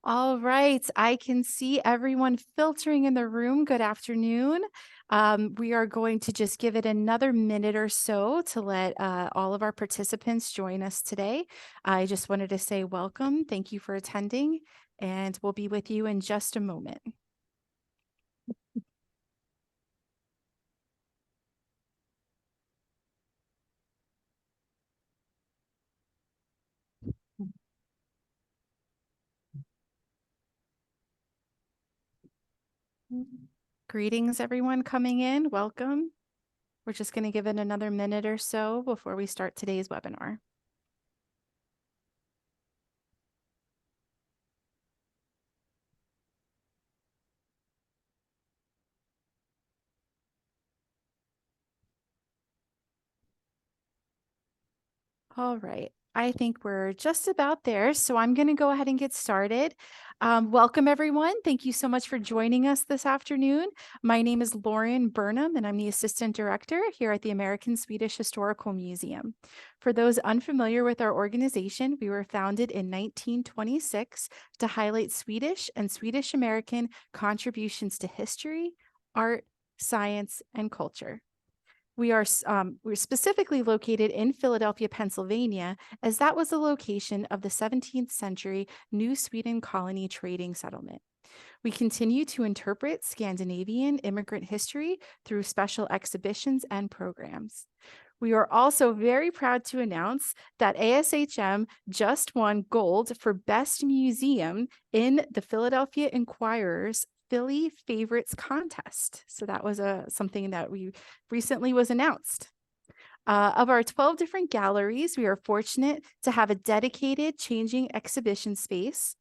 All right, I can see everyone filtering in the room. Good afternoon. We are going to just give it another minute or so to let all of our participants join us today. I just wanted to say welcome. Thank you for attending, and we'll be with you in just a moment. Greetings, everyone coming in. Welcome. We're just going to give it another minute or so before we start today's webinar. All right. I think we're just about there. So I'm going to go ahead and get started. Welcome, everyone. Thank you so much for joining us this afternoon. My name is Lauren Burnham, and I'm the Assistant Director here at the American Swedish Historical Museum. For those unfamiliar with our organization, we were founded in 1926 to highlight Swedish and Swedish American contributions to history, art, science, and culture. We're specifically located in Philadelphia, Pennsylvania, as that was the location of the 17th century New Sweden colony trading settlement. We continue to interpret Scandinavian immigrant history through special exhibitions and programs. We are also very proud to announce that ASHM just won gold for Best Museum in the Philadelphia Inquirer's Philly Favorites Contest. So that was something that we recently was announced. Of our 12 different galleries, we are fortunate to have a dedicated changing exhibition space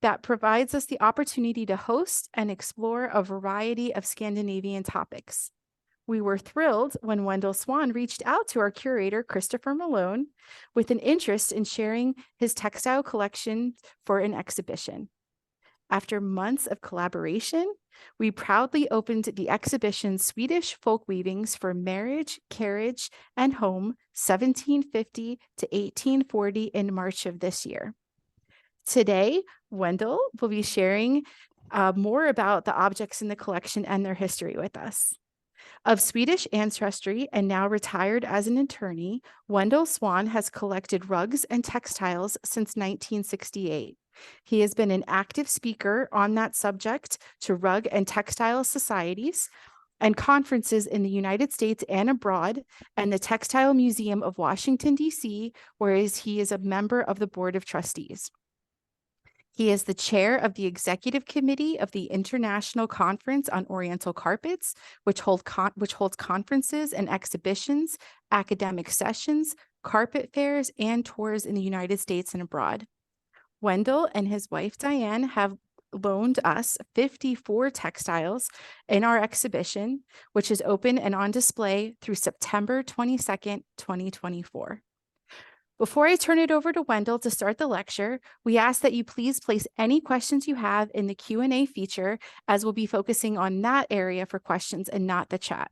that provides us the opportunity to host and explore a variety of Scandinavian topics. We were thrilled when Wendel Swan reached out to our curator, Christopher Malone, with an interest in sharing his textile collection for an exhibition. After months of collaboration, we proudly opened the exhibition Swedish Folk Weavings for Marriage, Carriage, and Home, 1750 to 1840 in March of this year. Today, Wendel will be sharing more about the objects in the collection and their history with us. Of Swedish ancestry and now retired as an attorney, Wendel Swan has collected rugs and textiles since 1968. He has been an active speaker on that subject to rug and textile societies and conferences in the United States and abroad, and the Textile Museum of Washington, D.C., where he is a member of the Board of Trustees. He is the chair of the executive committee of the International Conference on Oriental Carpets, which holds conferences and exhibitions, academic sessions, carpet fairs, and tours in the United States and abroad. Wendel and his wife, Diane, have loaned us 54 textiles in our exhibition, which is open and on display through September 22nd, 2024. Before I turn it over to Wendel to start the lecture, we ask that you please place any questions you have in the Q&A feature, as we'll be focusing on that area for questions and not the chat.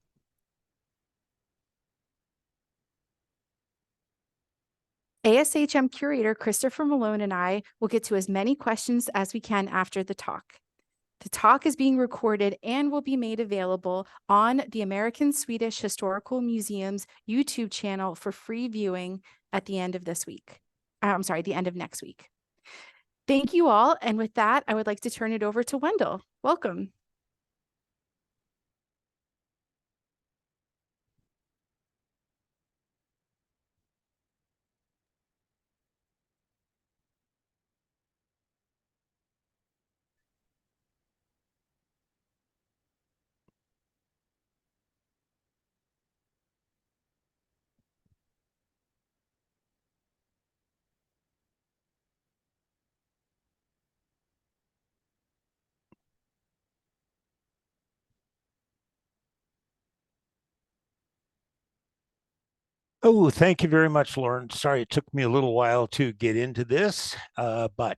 ASHM curator Christopher Malone and I will get to as many questions as we can after the talk. The talk is being recorded and will be made available on the American Swedish Historical Museum's YouTube channel for free viewing at the end of this week. The end of next week. Thank you all. And with that, I would like to turn it over to Wendel. Welcome. Oh, thank you very much, Lauren. Sorry, it took me a little while to get into this, but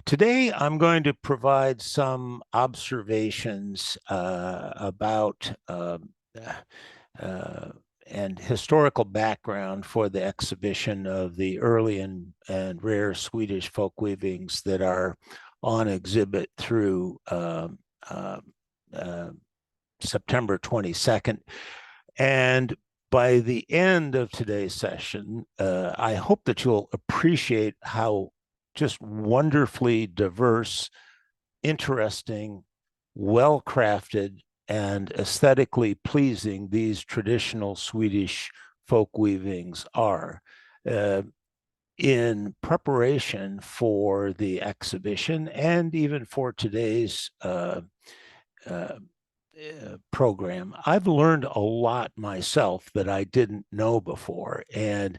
today I'm going to provide some observations about and historical background for the exhibition of the early and rare Swedish folk weavings that are on exhibit through September 22nd. And by the end of today's session, I hope that you'll appreciate how just wonderfully diverse, interesting, well-crafted, and aesthetically pleasing these traditional Swedish folk weavings are. In preparation for the exhibition and even for today's program, I've learned a lot myself that I didn't know before, and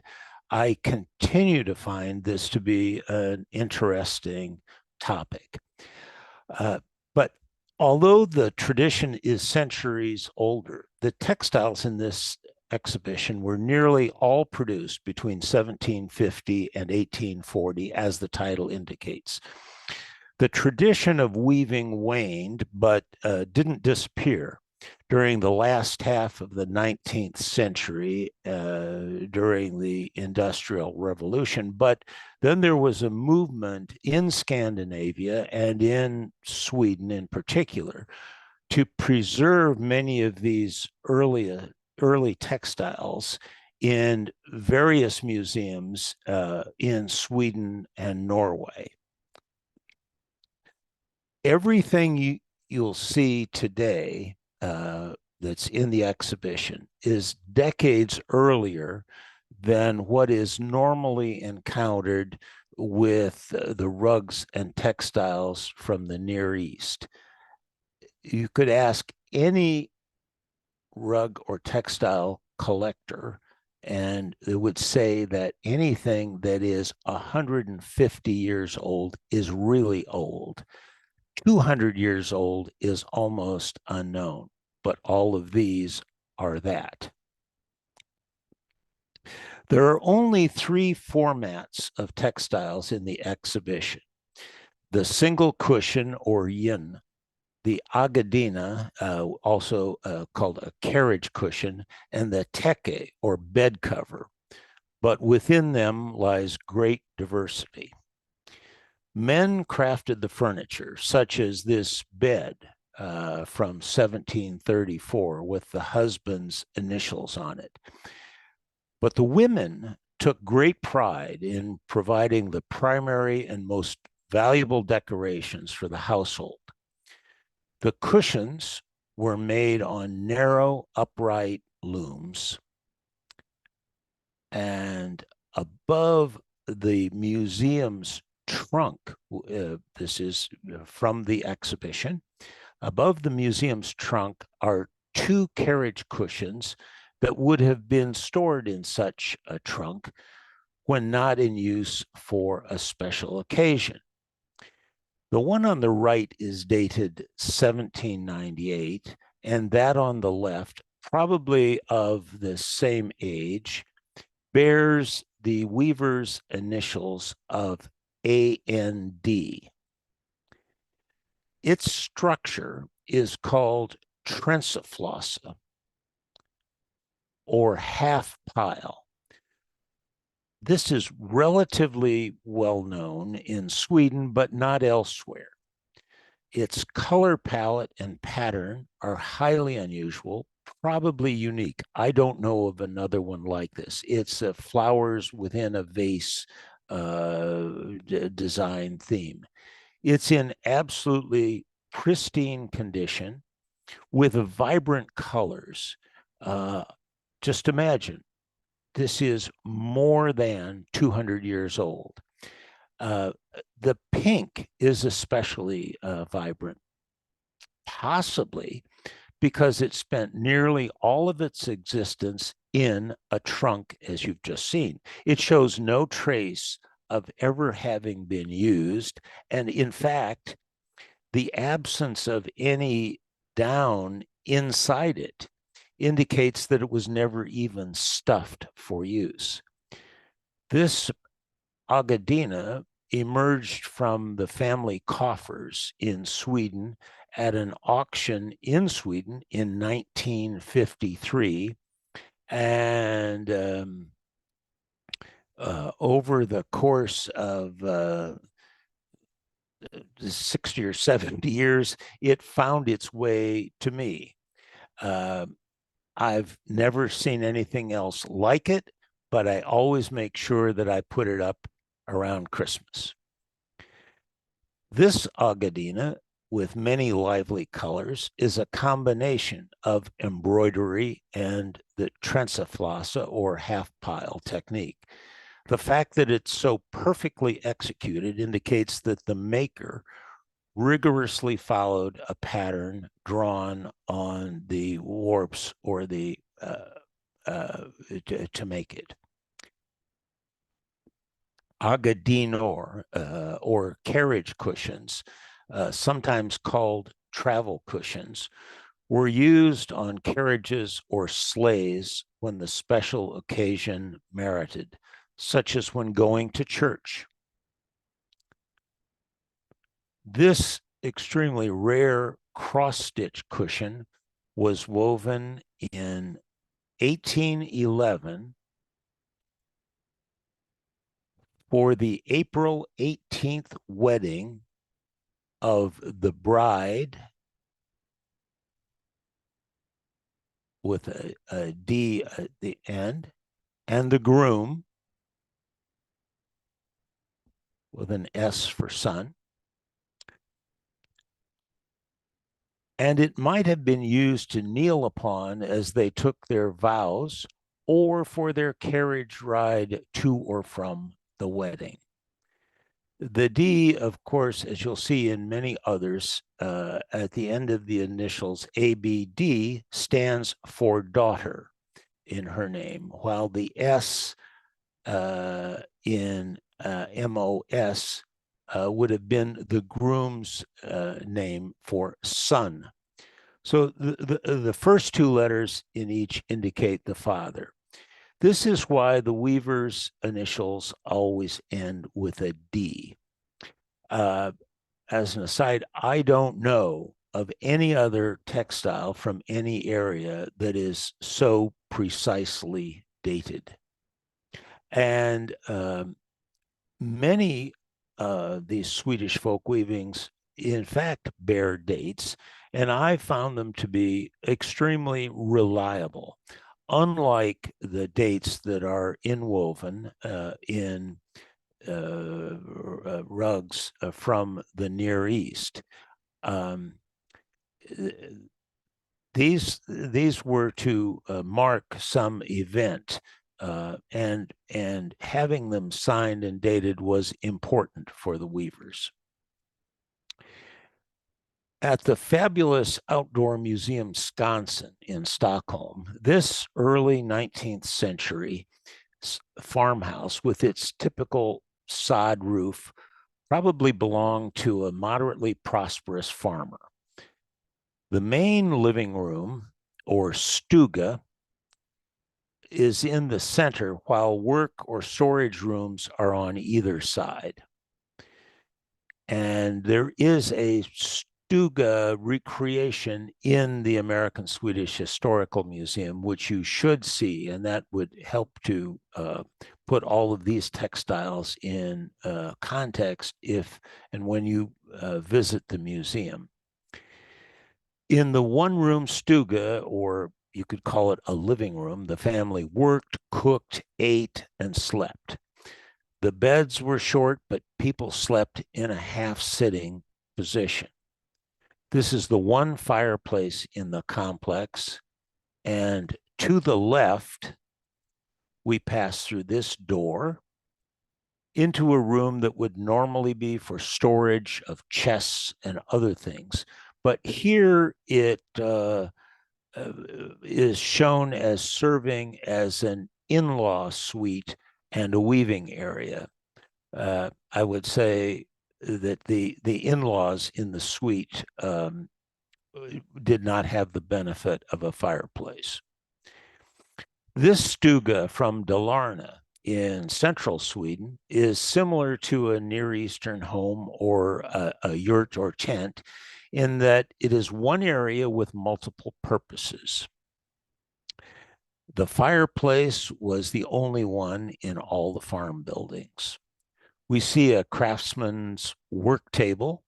I continue to find this to be an interesting topic. But although the tradition is centuries older, the textiles in this exhibition were nearly all produced between 1750 and 1840, as the title indicates. The tradition of weaving waned, but didn't disappear during the last half of the 19th century, during the Industrial Revolution. But then there was a movement in Scandinavia and in Sweden in particular to preserve many of these early textiles in various museums in Sweden and Norway. Everything you'll see today that's in the exhibition is decades earlier than what is normally encountered with the rugs and textiles from the Near East. You could ask any rug or textile collector, and they would say that anything that is 150 years old is really old. 200 years old is almost unknown, but all of these are that. There are only 3 formats of textiles in the exhibition: the single cushion or yin, the agadina, also called a carriage cushion, and the teke or bed cover. But within them lies great diversity. Men crafted the furniture, such as this bed from 1734 with the husband's initials on it. But the women took great pride in providing the primary and most valuable decorations for the household. The cushions were made on narrow, upright looms, and above the museum's trunk, this is from the exhibition, above the museum's trunk are 2 carriage cushions that would have been stored in such a trunk when not in use for a special occasion. The one on the right is dated 1798, and that on the left, probably of the same age, bears the weaver's initials of AND. Its structure is called trenseflossa, or half pile. This is relatively well known in Sweden, but not elsewhere. Its color palette and pattern are highly unusual, probably unique. I don't know of another one like this. It's flowers within a vase design theme. It's in absolutely pristine condition with vibrant colors. Just imagine, this is more than 200 years old. The pink is especially vibrant, possibly because it spent nearly all of its existence in a trunk, as you've just seen. It shows no trace of ever having been used. And in fact, the absence of any down inside it indicates that it was never even stuffed for use. This agadina emerged from the family coffers in Sweden at an auction in Sweden in 1953, And over the course of 60 or 70 years, it found its way to me. I've never seen anything else like it, but I always make sure that I put it up around Christmas. This Agadina, with many lively colors, is a combination of embroidery and the trenseflasa, or half pile technique. The fact that it's so perfectly executed indicates that the maker rigorously followed a pattern drawn on the warps or the to make it. Agadinor, or carriage cushions, sometimes called travel cushions, were used on carriages or sleighs when the special occasion merited, such as when going to church. This extremely rare cross-stitch cushion was woven in 1811 for the April 18th wedding of the bride, with a D at the end, and the groom, with an S for son. And it might have been used to kneel upon as they took their vows, or for their carriage ride to or from the wedding. The D, of course, as you'll see in many others, at the end of the initials ABD, stands for daughter in her name, while the S in MOS would have been the groom's name for son. So the first two letters in each indicate the father. This is why the weaver's initials always end with a D. As an aside, I don't know of any other textile from any area that is so precisely dated. And many these Swedish folk weavings, in fact, bear dates, and I found them to be extremely reliable, unlike the dates that are inwoven in rugs from the Near East. These were to mark some event, and having them signed and dated was important for the weavers. At the fabulous outdoor museum Skansen in Stockholm, this early 19th century farmhouse with its typical sod roof probably belonged to a moderately prosperous farmer. The main living room, or stuga, is in the center, while work or storage rooms are on either side. And there is a stuga recreation in the American Swedish Historical Museum, which you should see, and that would help to put all of these textiles in context if and when you visit the museum. In the one-room stuga, or you could call it a living room, the family worked, cooked, ate, and slept. The beds were short, but people slept in a half-sitting position. This is the one fireplace in the complex, and to the left, we pass through this door into a room that would normally be for storage of chests and other things. But here it is shown as serving as an in-law suite and a weaving area. I would say that the in-laws in the suite did not have the benefit of a fireplace. This stuga from Dalarna in central Sweden is similar to a Near Eastern home or a yurt or tent, in that it is one area with multiple purposes. The fireplace was the only one in all the farm buildings. We see a craftsman's work table,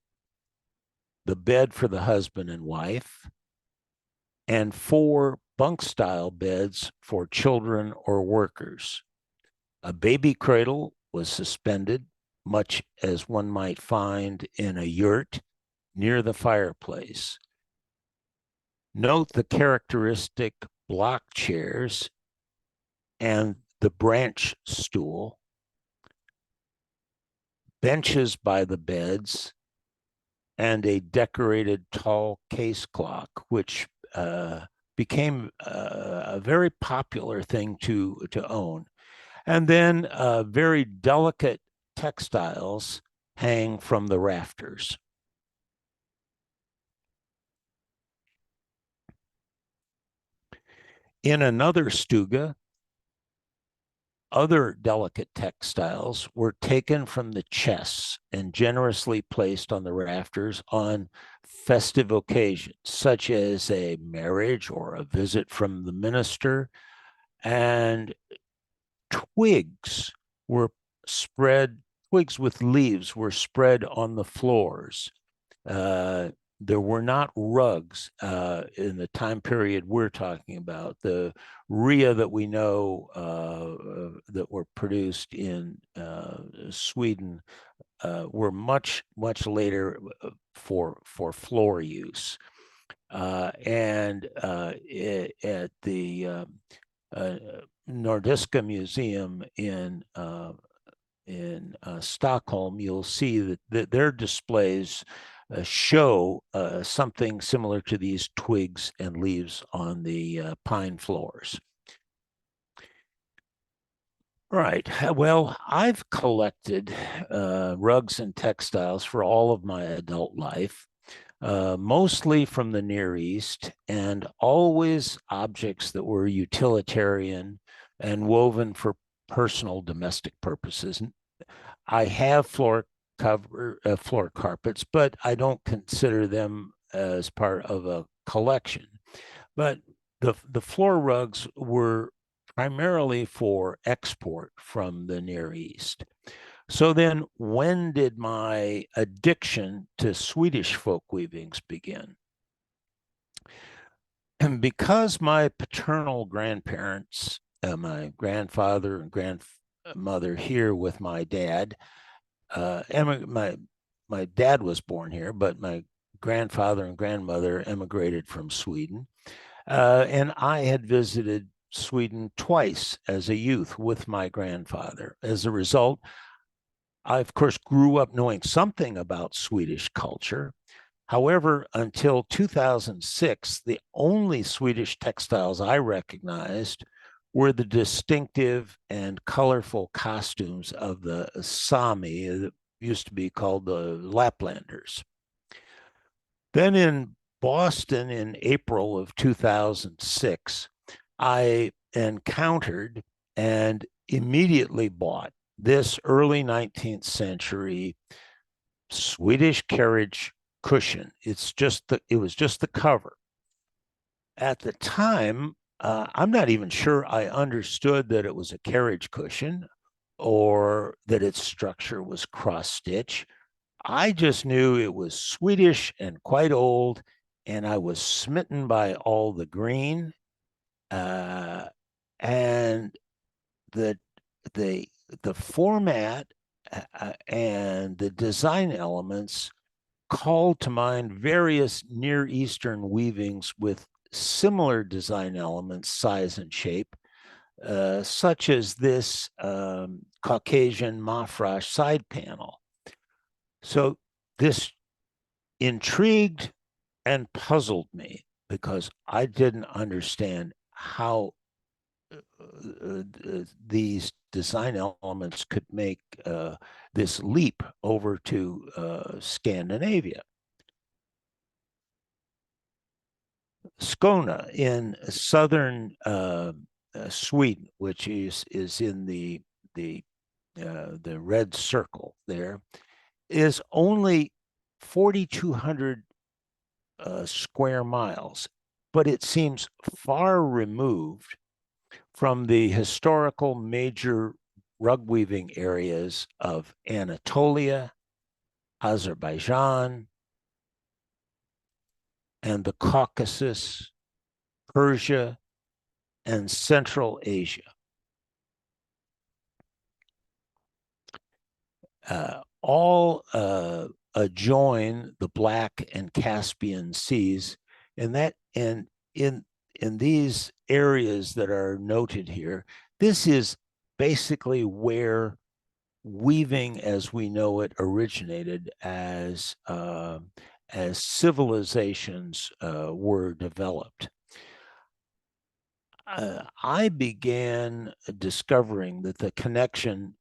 the bed for the husband and wife, and 4 bunk-style beds for children or workers. A baby cradle was suspended, much as one might find in a yurt near the fireplace. Note the characteristic block chairs and the branch stool, benches by the beds, and a decorated tall case clock, which became a very popular thing to own. And then very delicate textiles hang from the rafters. In another stuga, other delicate textiles were taken from the chests and generously placed on the rafters on festive occasions, such as a marriage or a visit from the minister. And twigs were spread, twigs with leaves were spread on the floors. There were not rugs in the time period we're talking about. The ria that we know that were produced in Sweden were much later for floor use. And at the Nordiska Museum in Stockholm, you'll see that their displays show something similar to these twigs and leaves on the pine floors. Right. Well, I've collected rugs and textiles for all of my adult life, mostly from the Near East, and always objects that were utilitarian and woven for personal domestic purposes. I have floor carpets, but I don't consider them as part of a collection. But the floor rugs were primarily for export from the Near East. So then, when did my addiction to Swedish folk weavings begin? And because my paternal grandparents, my grandfather and grandmother here with my dad, my dad was born here, but my grandfather and grandmother emigrated from Sweden. And I had visited Sweden twice as a youth with my grandfather. As a result, I, of course, grew up knowing something about Swedish culture. However, until 2006, the only Swedish textiles I recognized were the distinctive and colorful costumes of the Sami, that used to be called the Laplanders. Then in Boston in April of 2006, I encountered and immediately bought this early 19th century Swedish carriage cushion. It was just the cover. At the time, I'm not even sure I understood that it was a carriage cushion or that its structure was cross stitch. I just knew it was Swedish and quite old, and I was smitten by all the green and the the the format and the design elements called to mind various Near Eastern weavings with similar design elements, size and shape, such as this Caucasian mafrash side panel. So this intrigued and puzzled me because I didn't understand how these design elements could make this leap over to Scandinavia. Skåne in southern Sweden, which is in the red circle there, is only 4,200 square miles, but it seems far removed from the historical major rug weaving areas of Anatolia, Azerbaijan, and the Caucasus, Persia, and Central Asia. All adjoin the Black and Caspian Seas, and in these areas that are noted here, this is basically where weaving as we know it originated as civilizations were developed. I began discovering that the connection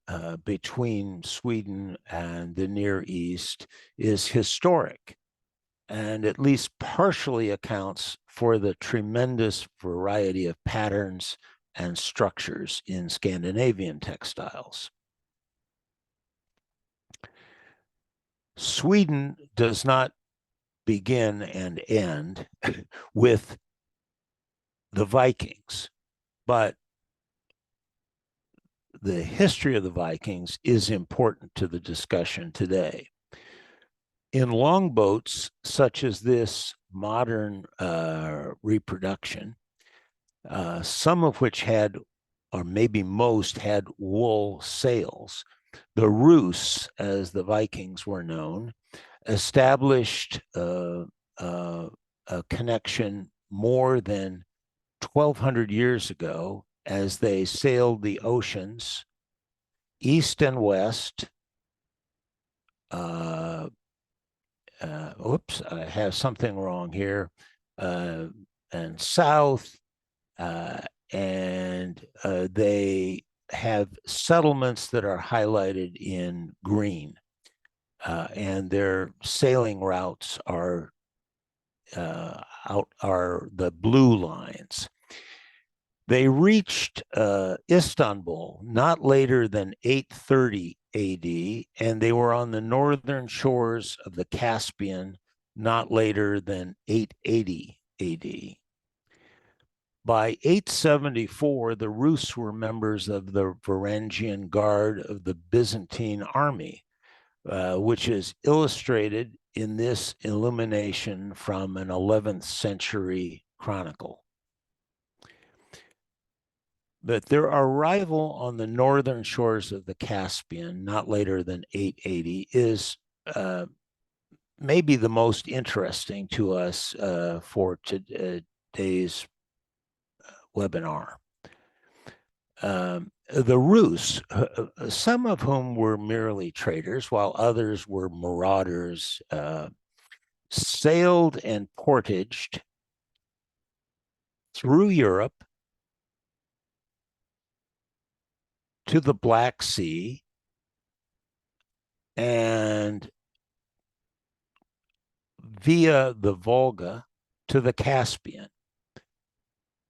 between Sweden and the Near East is historic and at least partially accounts for the tremendous variety of patterns and structures in Scandinavian textiles. Sweden does not begin and end with the Vikings, but the history of the Vikings is important to the discussion today. In longboats, such as this modern reproduction, some of which had, or maybe most, had wool sails, the Rus, as the Vikings were known, established a connection more than 1,200 years ago as they sailed the oceans east and west. Oops, I have something wrong here. And south, and they have settlements that are highlighted in green, and their sailing routes are the blue lines. They reached Istanbul not later than 830 AD, and they were on the northern shores of the Caspian not later than 880 AD. By 874, the Rus were members of the Varangian Guard of the Byzantine army, which is illustrated in this illumination from an 11th century chronicle. But their arrival on the northern shores of the Caspian, not later than 880, is maybe the most interesting to us for today's webinar. The Rus, some of whom were merely traders, while others were marauders, sailed and portaged through Europe to the Black Sea and via the Volga to the Caspian.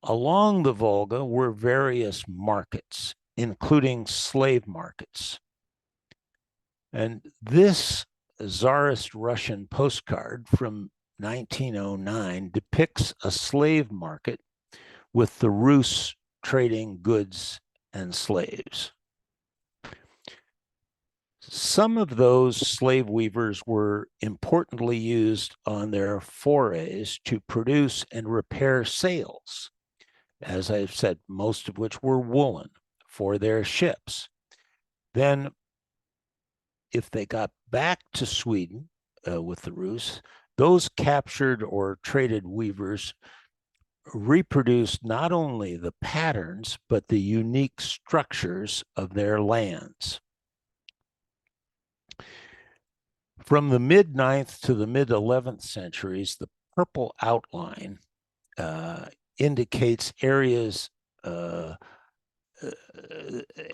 Along the Volga were various markets, including slave markets. And this Tsarist Russian postcard from 1909 depicts a slave market with the Rus trading goods and slaves. Some of those slave weavers were importantly used on their forays to produce and repair sails, as I've said, most of which were woolen, for their ships. Then, if they got back to Sweden with the Rus, those captured or traded weavers reproduced not only the patterns, but the unique structures of their lands. From the mid-9th to the mid-11th centuries, the purple outline indicates areas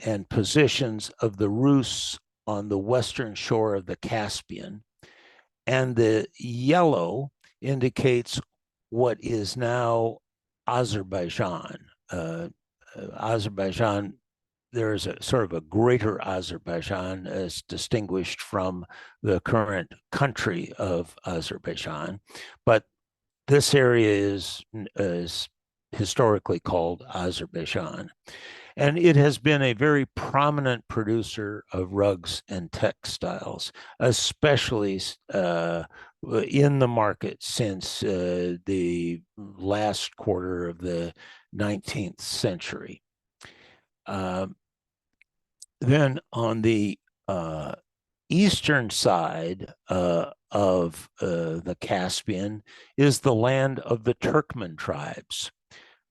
and positions of the Rus on the western shore of the Caspian, and the yellow indicates what is now Azerbaijan. Azerbaijan, there is a sort of a greater Azerbaijan as distinguished from the current country of Azerbaijan, but this area is historically called Azerbaijan. And it has been a very prominent producer of rugs and textiles, especially in the market since the last quarter of the 19th century. Then on the eastern side of the Caspian is the land of the Turkmen tribes.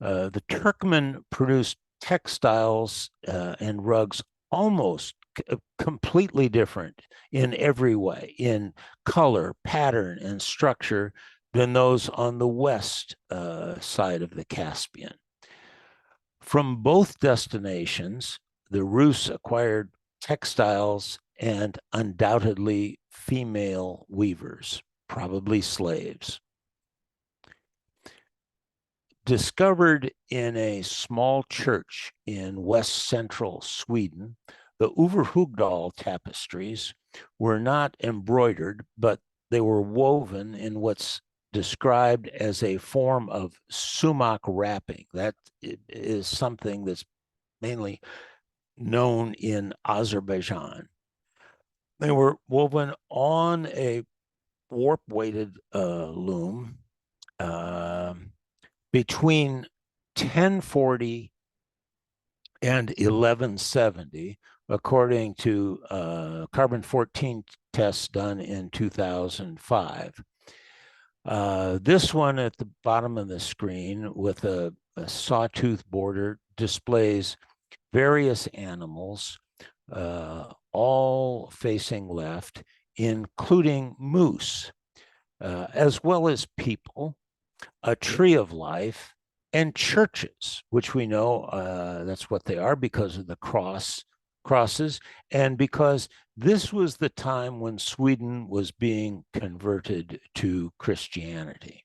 The Turkmen produced textiles and rugs almost completely different in every way, in color, pattern, and structure than those on the west side of the Caspian. From both destinations, the Rus acquired textiles and undoubtedly female weavers, probably slaves. Discovered in a small church in west central Sweden, the Överhogdal tapestries were not embroidered, but they were woven in what's described as a form of sumac wrapping. That is something that's mainly known in Azerbaijan. They were woven on a warp-weighted loom between 1040 and 1170, according to carbon-14 tests done in 2005. This one at the bottom of the screen with a sawtooth border displays various animals, all facing left, including moose, as well as people, a tree of life, and churches, which we know that's what they are because of the crosses, and because this was the time when Sweden was being converted to Christianity.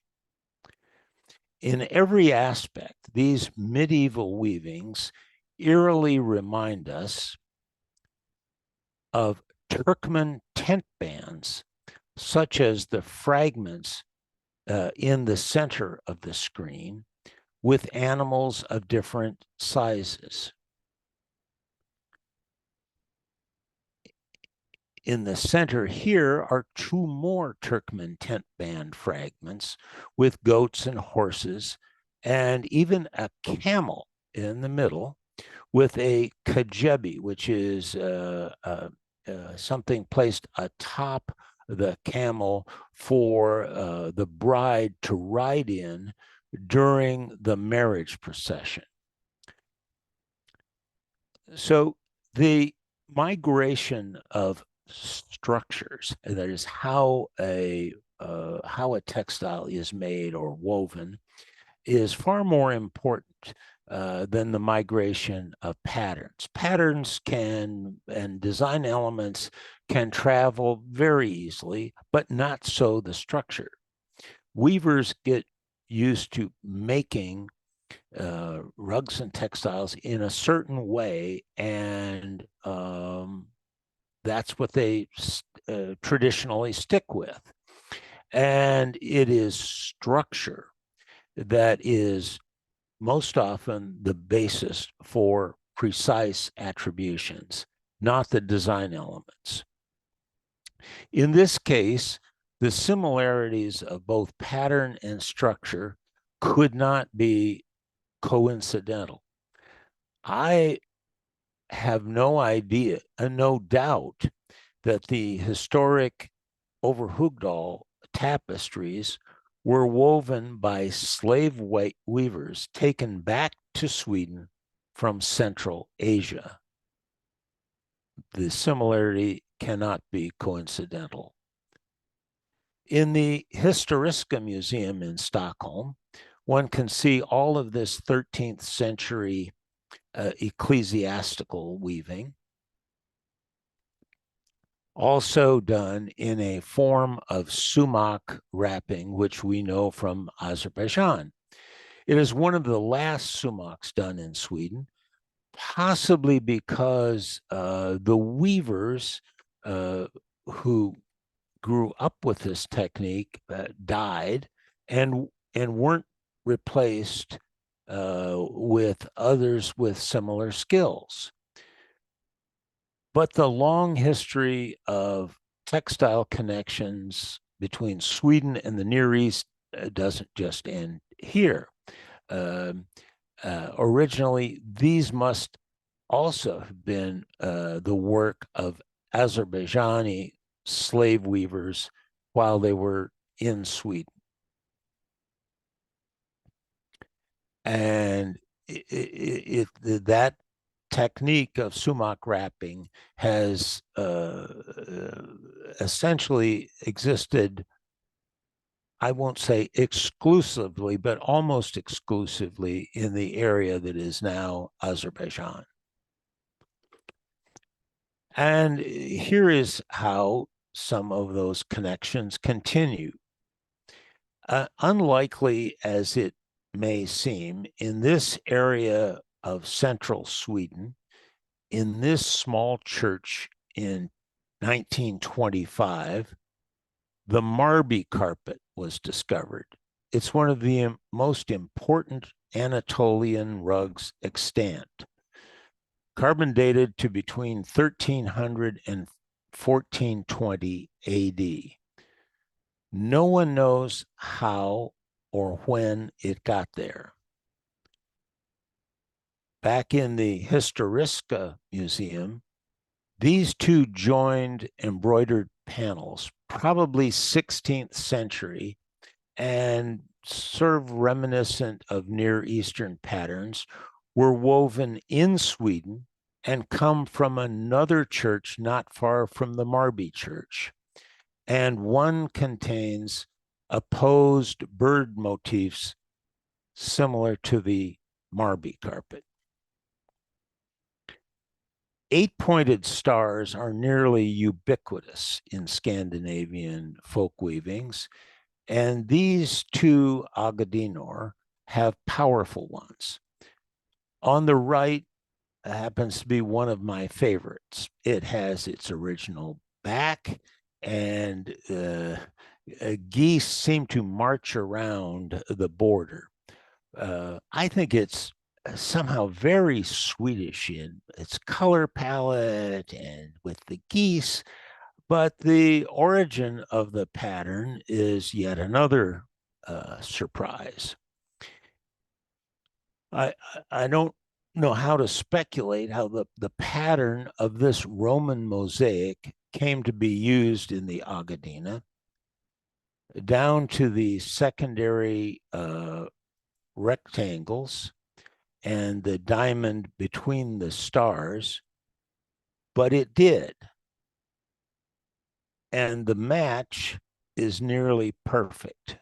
In every aspect, these medieval weavings eerily remind us of Turkmen tent bands, such as the fragments in the center of the screen with animals of different sizes. In the center here are two more Turkmen tent band fragments with goats and horses, and even a camel in the middle with a kajebi, which is something placed atop the camel for the bride to ride in during the marriage procession. So the migration of structures, that is how a textile is made or woven, is far more important than the migration of patterns. Patterns and design elements can travel very easily, but not so the structure. Weavers get used to making rugs and textiles in a certain way, and that's what they traditionally stick with. And it is structure that is most often the basis for precise attributions, not the design elements. In this case, the similarities of both pattern and structure could not be coincidental. I have no idea, no doubt that the historic Överhogdal tapestries were woven by slave weavers taken back to Sweden from Central Asia. The similarity cannot be coincidental. In the Historiska Museum in Stockholm, one can see all of this 13th century ecclesiastical weaving, also done in a form of sumac wrapping, which we know from Azerbaijan. It is one of the last sumacs done in Sweden, possibly because the weavers who grew up with this technique died and weren't replaced with others with similar skills. But the long history of textile connections between Sweden and the Near East doesn't just end here. Originally, these must also have been the work of Azerbaijani slave weavers while they were in Sweden. And that technique of sumac wrapping has essentially existed, I won't say exclusively, but almost exclusively in the area that is now Azerbaijan. And here is how some of those connections continue. Unlikely as it may seem, in this area of central Sweden, in this small church in 1925, the Marby carpet was discovered. It's one of the most important Anatolian rugs extant. Carbon dated to between 1300 and 1420 AD. No one knows how or when it got there. Back in the Historiska Museum, these two joined embroidered panels, probably 16th century, and sort of reminiscent of Near Eastern patterns, were woven in Sweden and come from another church not far from the Marby church. And one contains opposed bird motifs similar to the Marby carpet. Eight-pointed stars are nearly ubiquitous in Scandinavian folk weavings, and these two Agadinor have powerful ones. On the right happens to be one of my favorites. It has its original back, and geese seem to march around the border. I think it's somehow very Swedish in its color palette and with the geese, but the origin of the pattern is yet another surprise. I don't know how to speculate how the pattern of this Roman mosaic came to be used in the Agadina, down to the secondary rectangles and the diamond between the stars, but it did. And the match is nearly perfect.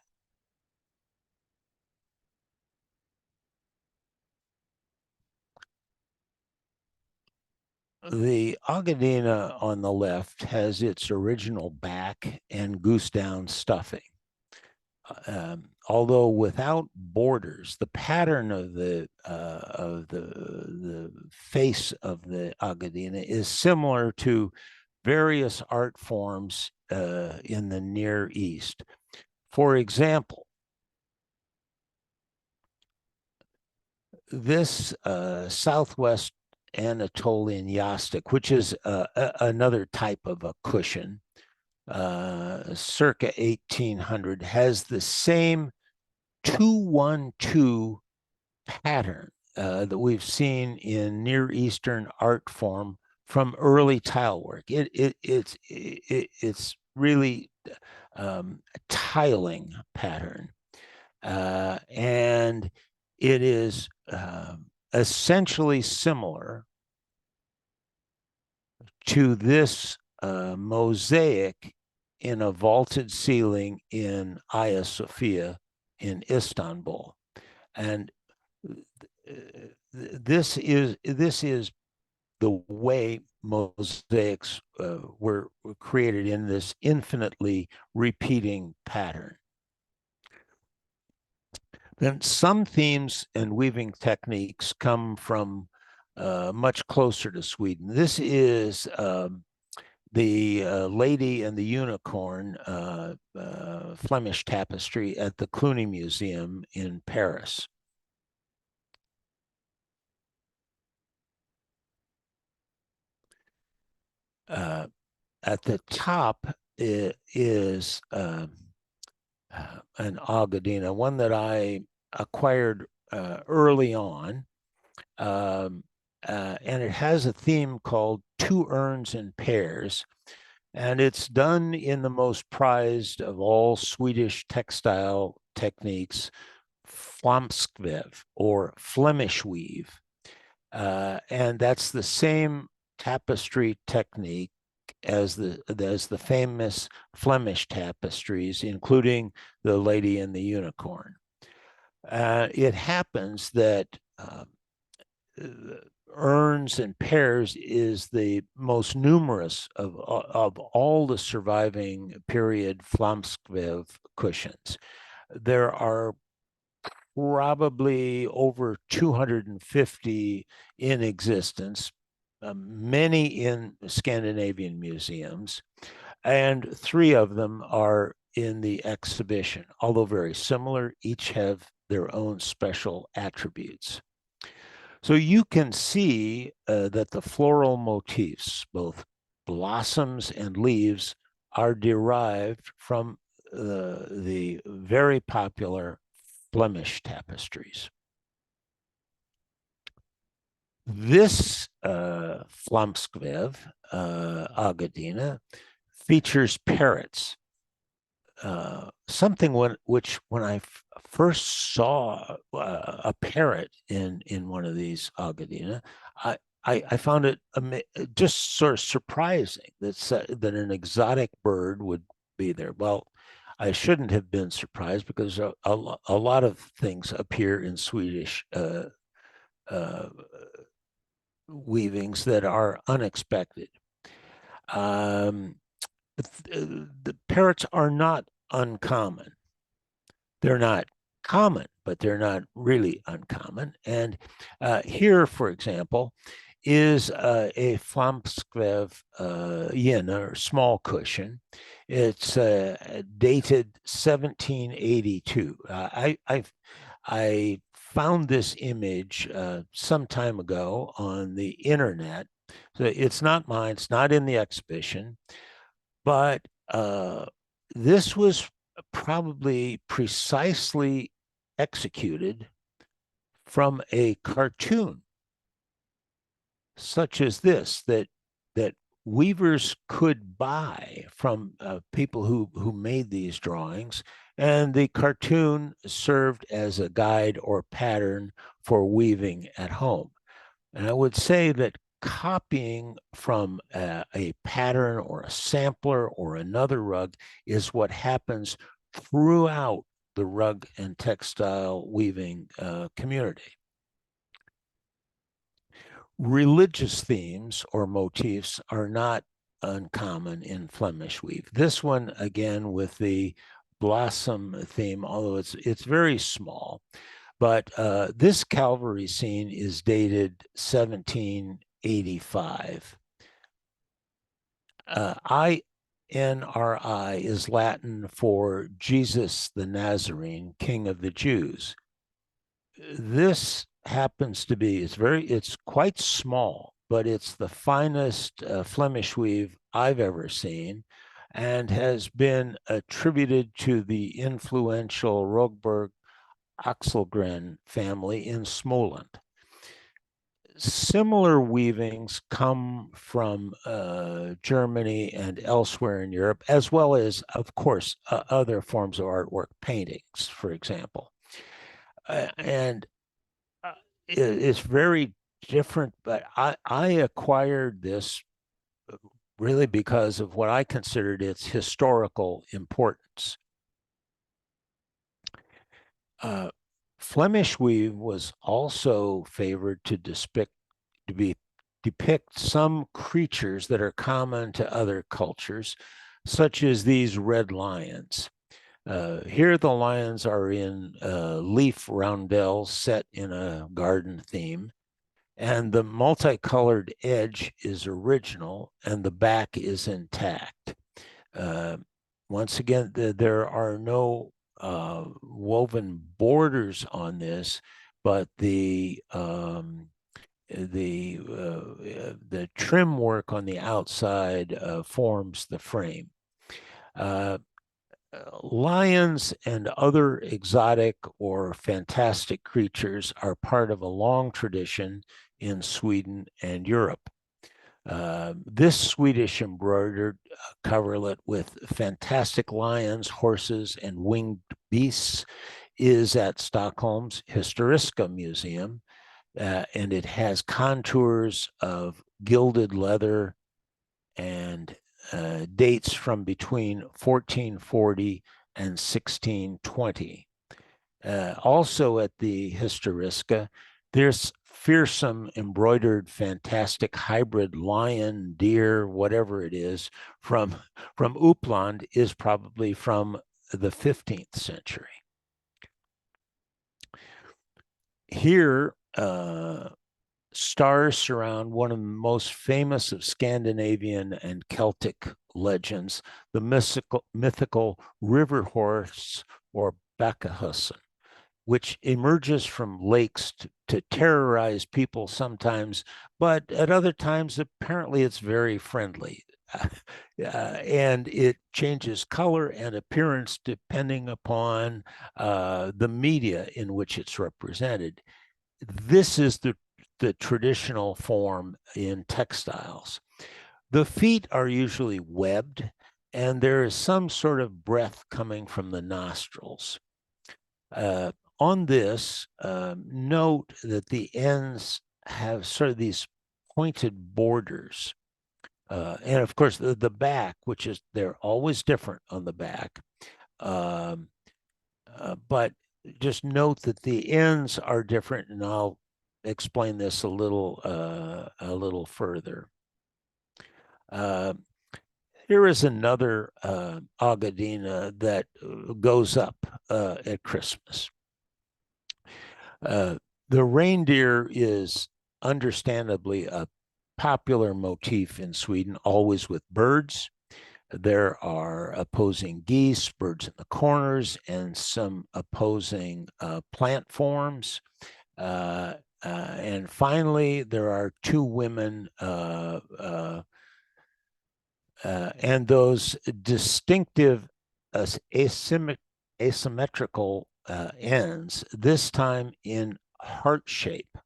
The Agadina on the left has its original back and goose down stuffing. Although without borders, the pattern of the face of the Agadina is similar to various art forms in the Near East. For example, this Southwest Anatolian yastik, which is another type of a cushion, circa 1800, has the same 2-1-2 pattern that we've seen in Near Eastern art form from early tile work. It's really a tiling pattern, and it is essentially similar to this mosaic in a vaulted ceiling in Hagia Sophia in Istanbul. And this is the way mosaics were created, in this infinitely repeating pattern. Then some themes and weaving techniques come from much closer to Sweden. This is the Lady and the Unicorn Flemish tapestry at the Cluny Museum in Paris. At the top is an Agadina, one that I acquired early on. And it has a theme called Two Urns in Pairs. And it's done in the most prized of all Swedish textile techniques, flamskväv, or Flemish weave. And that's the same tapestry technique as the famous Flemish tapestries, including the Lady and the Unicorn. It happens that urns and pairs is the most numerous of all the surviving period flamskväv cushions. There are probably over 250 in existence, many in Scandinavian museums, and 3 of them are in the exhibition. Although very similar, each have their own special attributes. So you can see that the floral motifs, both blossoms and leaves, are derived from the very popular Flemish tapestries. This flamskväv, Agadina, features parrots. Something which when I first saw a parrot in one of these Agadina, I found it just sort of surprising that an exotic bird would be there. Well, I shouldn't have been surprised because a lot of things appear in Swedish weavings that are unexpected. The parrots are not uncommon. They're not common, but they're not really uncommon. And here, for example, is a flamskväv yin, or small cushion. It's dated 1782. I found this image some time ago on the internet. So it's not mine. It's not in the exhibition, but this was probably precisely executed from a cartoon such as this that weavers could buy from people who made these drawings, and the cartoon served as a guide or pattern for weaving at home. And I would say that copying from a pattern or a sampler or another rug is what happens throughout the rug and textile weaving community. Religious themes or motifs are not uncommon in Flemish weave. This one, again, with the blossom theme, although it's very small, but this Calvary scene is dated 1785. INRI is Latin for Jesus the Nazarene, King of the Jews. This happens to be, it's quite small, but it's the finest Flemish weave I've ever seen, and has been attributed to the influential Rogberg Axelgren family in Småland. Similar weavings come from Germany and elsewhere in Europe, as well as, of course, other forms of artwork, paintings, for example. And it's very different, but I acquired this really because of what I considered its historical importance. Flemish weave was also favored to depict some creatures that are common to other cultures, such as these red lions. Here the lions are in leaf roundels set in a garden theme, and the multicolored edge is original and the back is intact. Once again, there are no woven borders on this, but the the trim work on the outside forms the frame. Lions and other exotic or fantastic creatures are part of a long tradition in Sweden and Europe. This Swedish embroidered coverlet with fantastic lions, horses, and winged beasts is at Stockholm's Historiska Museum, and it has contours of gilded leather and dates from between 1440 and 1620. Also at the Historiska, there's fearsome embroidered fantastic hybrid lion, deer, whatever it is from Uppland is probably from the 15th century. Here, stars surround one of the most famous of Scandinavian and Celtic legends, the mythical river horse or Bakkahussen, which emerges from lakes to terrorize people sometimes, but at other times, apparently it's very friendly. And it changes color and appearance depending upon the media in which it's represented. This is the traditional form in textiles. The feet are usually webbed, and there is some sort of breath coming from the nostrils. On this, note that the ends have sort of these pointed borders. And of course, the back, which is, they're always different on the back. But just note that the ends are different, and I'll explain this a little further. Here is another Agadina that goes up at Christmas. The reindeer is understandably a popular motif in Sweden, always with birds. There are opposing geese, birds in the corners, and some opposing plant forms. And finally, there are two women and those distinctive asymmetrical ends, this time in heart shape.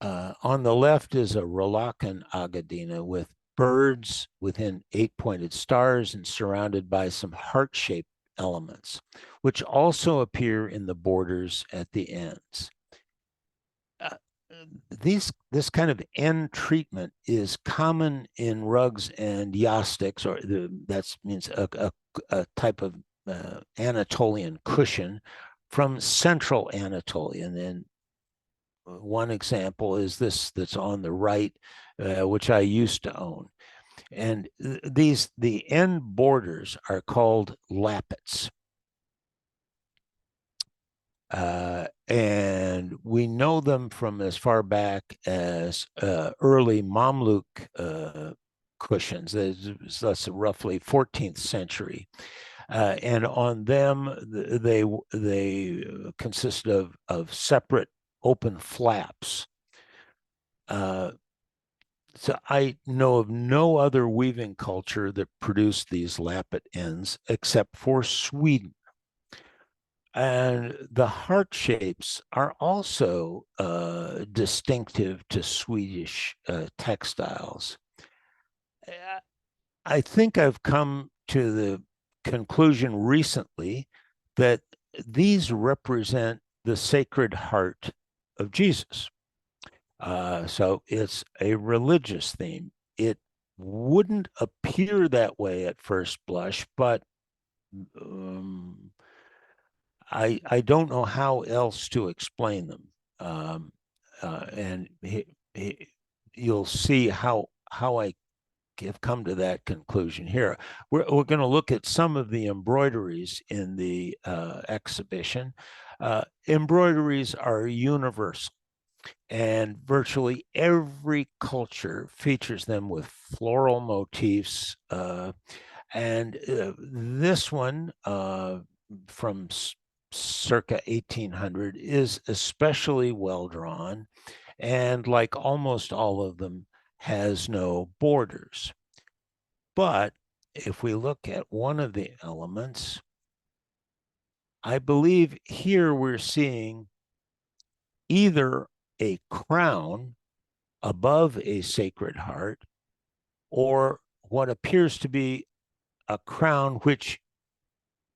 On the left is a Rolakan Agadina with birds within 8-pointed stars and surrounded by some heart-shaped elements, which also appear in the borders at the ends. This kind of end treatment is common in rugs and yastiks, or that means a type of Anatolian cushion from central Anatolia. And then one example is this that's on the right, which I used to own. And the end borders are called lappets. And we know them from as far back as early Mamluk cushions. That's roughly 14th century. And on them, they consist of separate open flaps. So I know of no other weaving culture that produced these lappet ends except for Sweden. And the heart shapes are also distinctive to Swedish textiles. I think I've come to the conclusion recently that these represent the Sacred Heart of Jesus. So it's a religious theme. It wouldn't appear that way at first blush, but I don't know how else to explain them. And you'll see how I have come to that conclusion here. We're going to look at some of the embroideries in the exhibition. Embroideries are universal, and virtually every culture features them with floral motifs. And this one from circa 1800 is especially well drawn, and like almost all of them, has no borders. But if we look at one of the elements, I believe here we're seeing either a crown above a Sacred Heart or what appears to be a crown which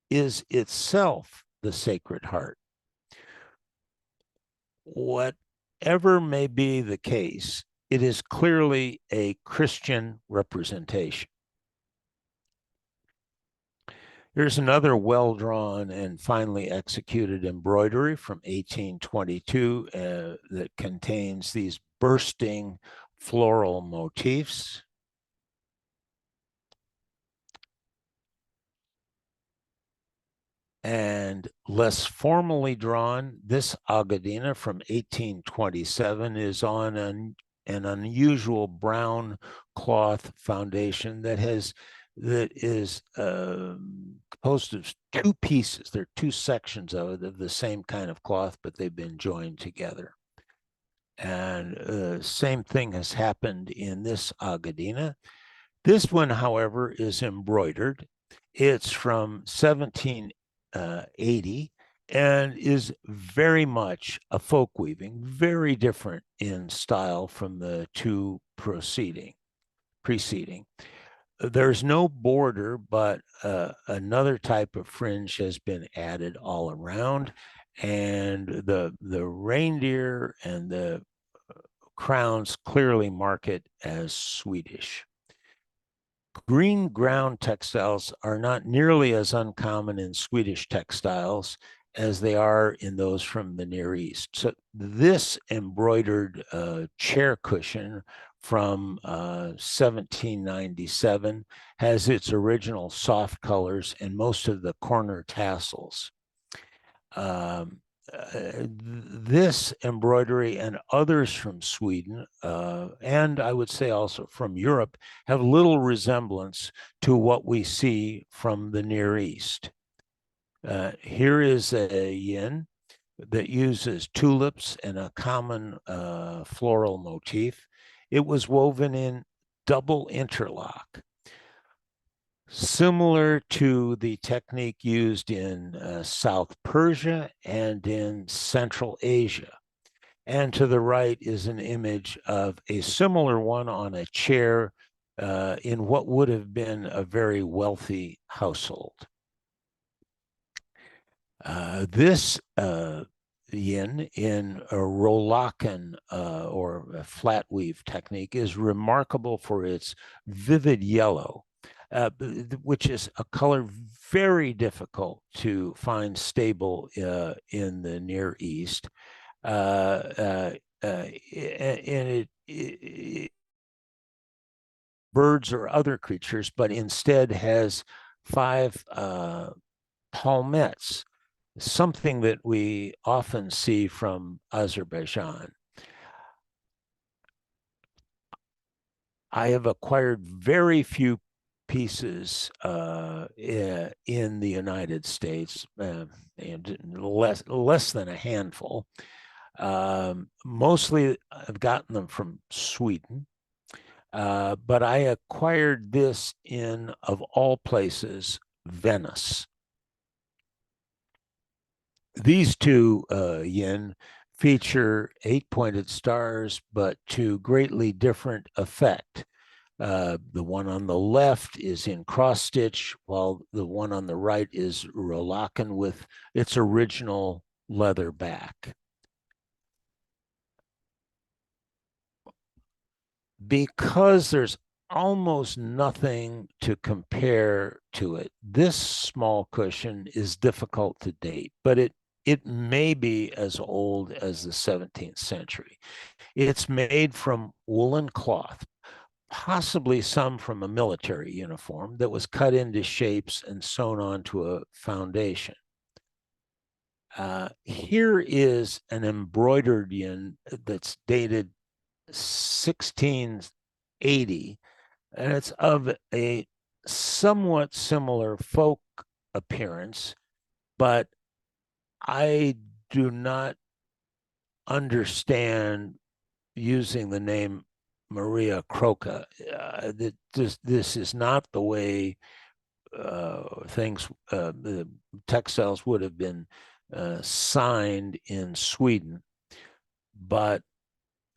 is itself the Sacred Heart. Whatever may be the case, it is clearly a Christian representation. Here's another well-drawn and finely executed embroidery from 1822 that contains these bursting floral motifs. And less formally drawn, this Agadina from 1827 is on an unusual brown cloth foundation that is composed of two pieces. There are two sections of it of the same kind of cloth, but they've been joined together. And same thing has happened in this Agadina. This one, however, is embroidered. It's from 1780 and is very much a folk weaving, very different in style from the two preceding. There's no border, but another type of fringe has been added all around, and the reindeer and the crowns clearly mark it as Swedish. Green ground textiles are not nearly as uncommon in Swedish textiles as they are in those from the Near East. So this embroidered chair cushion from 1797 has its original soft colors and most of the corner tassels. This embroidery and others from Sweden, and I would say also from Europe, have little resemblance to what we see from the Near East. Here is a yin that uses tulips and a common floral motif. It was woven in double interlock, similar to the technique used in South Persia and in Central Asia. And to the right is an image of a similar one on a chair in what would have been a very wealthy household. This yin in a Rolakan or a flat weave technique is remarkable for its vivid yellow, which is a color very difficult to find stable in the Near East. And birds or other creatures, but instead has 5 palmettes, something that we often see from Azerbaijan. I have acquired very few pieces in the United States, and less than a handful. Mostly I've gotten them from Sweden, but I acquired this in, of all places, Venice. These two yin feature 8-pointed stars, but to greatly different effect. The one on the left is in cross stitch, while the one on the right is Rolakan with its original leather back. Because there's almost nothing to compare to it, this small cushion is difficult to date, but it may be as old as the 17th century. It's made from woolen cloth, possibly some from a military uniform that was cut into shapes and sewn onto a foundation. Here is an embroidered yin that's dated 1680, and it's of a somewhat similar folk appearance, but I do not understand using the name Maria Croca. This is not the way the textiles would have been signed in Sweden, but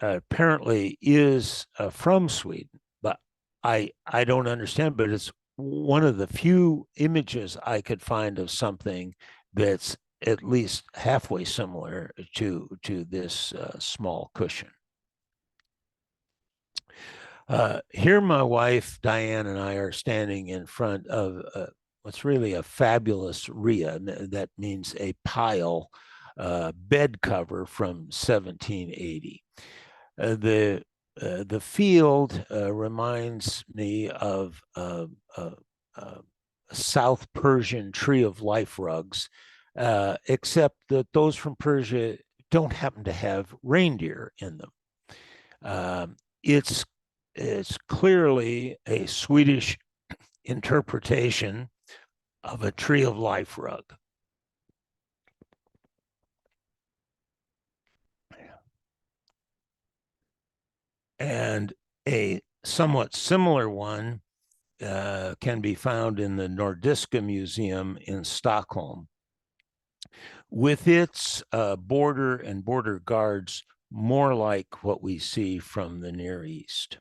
apparently is from Sweden. But I don't understand. But it's one of the few images I could find of something that's at least halfway similar to this small cushion. Here, my wife, Diane, and I are standing in front of what's really a fabulous rhea. That means a pile bed cover from 1780. The field reminds me of South Persian tree of life rugs, except that those from Persia don't happen to have reindeer in them. It's clearly a Swedish interpretation of a tree of life rug. And a somewhat similar one can be found in the Nordiska Museum in Stockholm, with its border and border guards more like what we see from the Near East.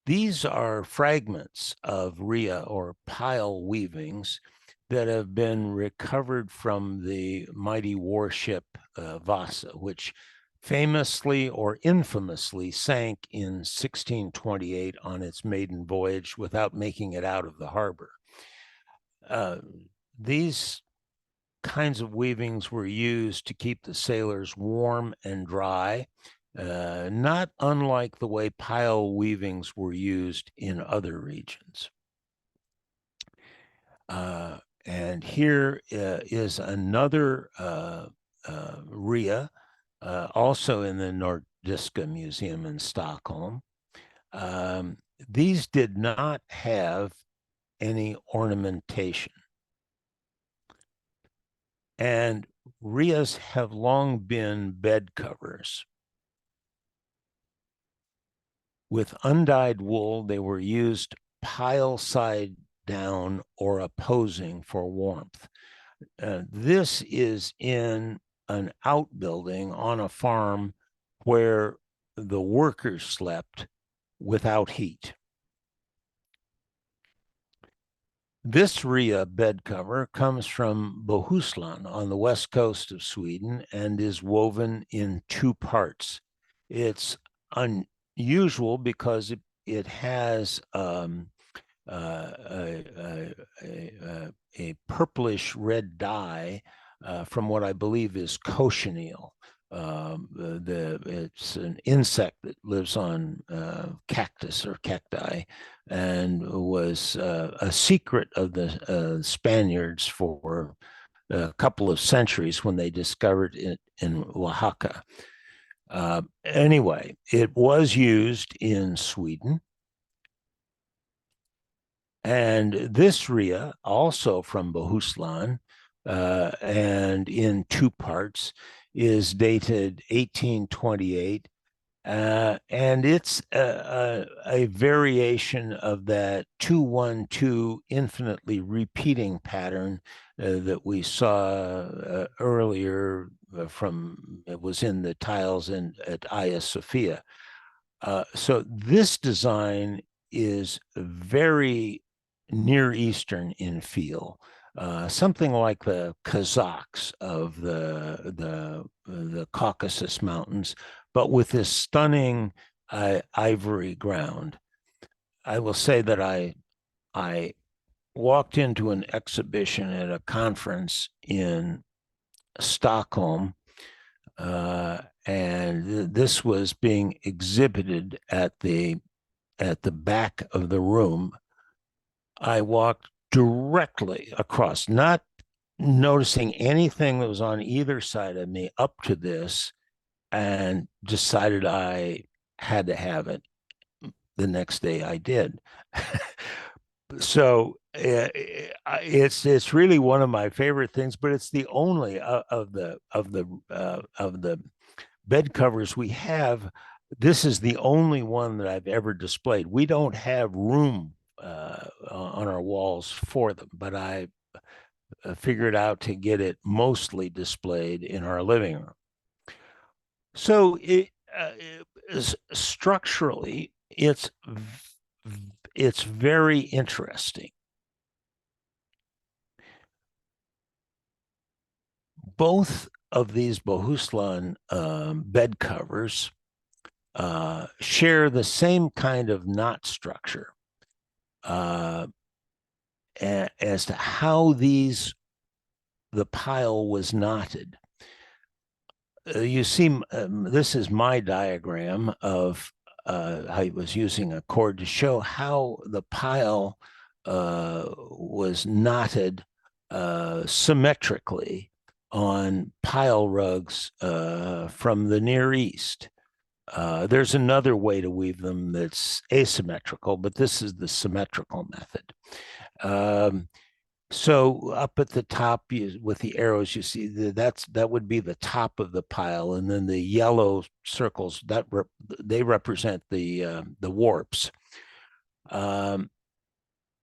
These are fragments of rhea or pile weavings that have been recovered from the mighty warship Vasa, which famously or infamously sank in 1628 on its maiden voyage without making it out of the harbor. These kinds of weavings were used to keep the sailors warm and dry, not unlike the way pile weavings were used in other regions. And here is another rhea, also in the Nordiska Museum in Stockholm. These did not have any ornamentation. And rheas have long been bed covers. With undyed wool, they were used pile side down or opposing for warmth. This is in an outbuilding on a farm where the workers slept without heat. This rhea bed cover comes from Bohuslän on the west coast of Sweden and is woven in two parts. It's unusual because it has a purplish red dye from what I believe is cochineal. It's an insect that lives on cactus or cacti, and was a secret of the Spaniards for a couple of centuries when they discovered it in Oaxaca. Anyway, it was used in Sweden. And this rhea, also from Bohuslän, and in two parts, is dated 1828. And it's a variation of that 2-1-2 infinitely repeating pattern that we saw earlier from, it was in the tiles at Hagia Sophia. So this design is very Near Eastern in feel, something like the Kazakhs of the Caucasus Mountains, but with this stunning ivory ground. I will say that I walked into an exhibition at a conference in Stockholm, and this was being exhibited at the back of the room. I walked directly across, not noticing anything that was on either side of me up to this, and decided I had to have it. The next day I did. So it's really one of my favorite things, but it's the only of the bed covers we have. This is the only one that I've ever displayed. We don't have room on our walls for them, but I figured out to get it mostly displayed in our living room. So structurally, it's very interesting. Both of these Bohuslän bed covers share the same kind of knot structure as to how the pile was knotted. You see, this is my diagram of I was using a cord to show how the pile was knotted symmetrically on pile rugs from the Near East. There's another way to weave them that's asymmetrical, but this is the symmetrical method. So up at the top with the arrows, you see that would be the top of the pile, and then the yellow circles they represent the warps.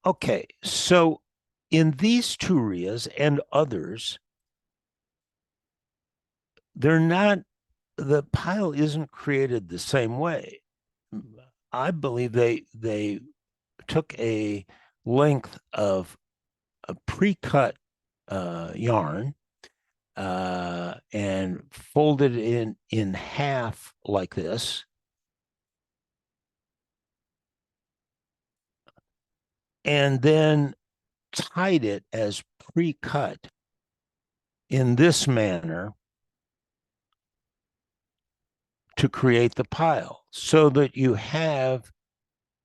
Okay, so in these turias and others, the pile isn't created the same way. I believe they took a length of a pre-cut yarn and folded it in half like this. And then tied it as pre-cut in this manner to create the pile, so that you have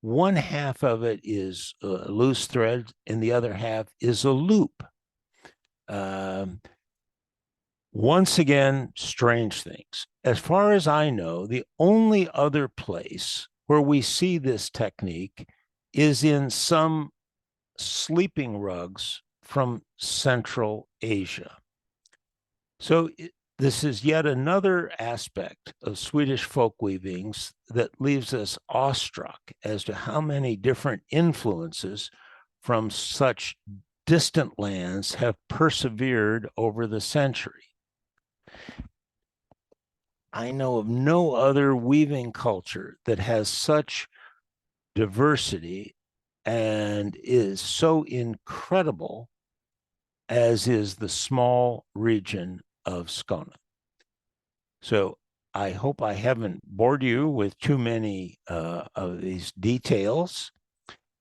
one half of it is loose thread and the other half is a loop. Once again, strange things. As far as I know, the only other place where we see this technique is in some sleeping rugs from Central Asia. So this is yet another aspect of Swedish folk weavings that leaves us awestruck as to how many different influences from such distant lands have persevered over the century. I know of no other weaving culture that has such diversity and is so incredible as is the small region of Skåne. So I hope I haven't bored you with too many of these details.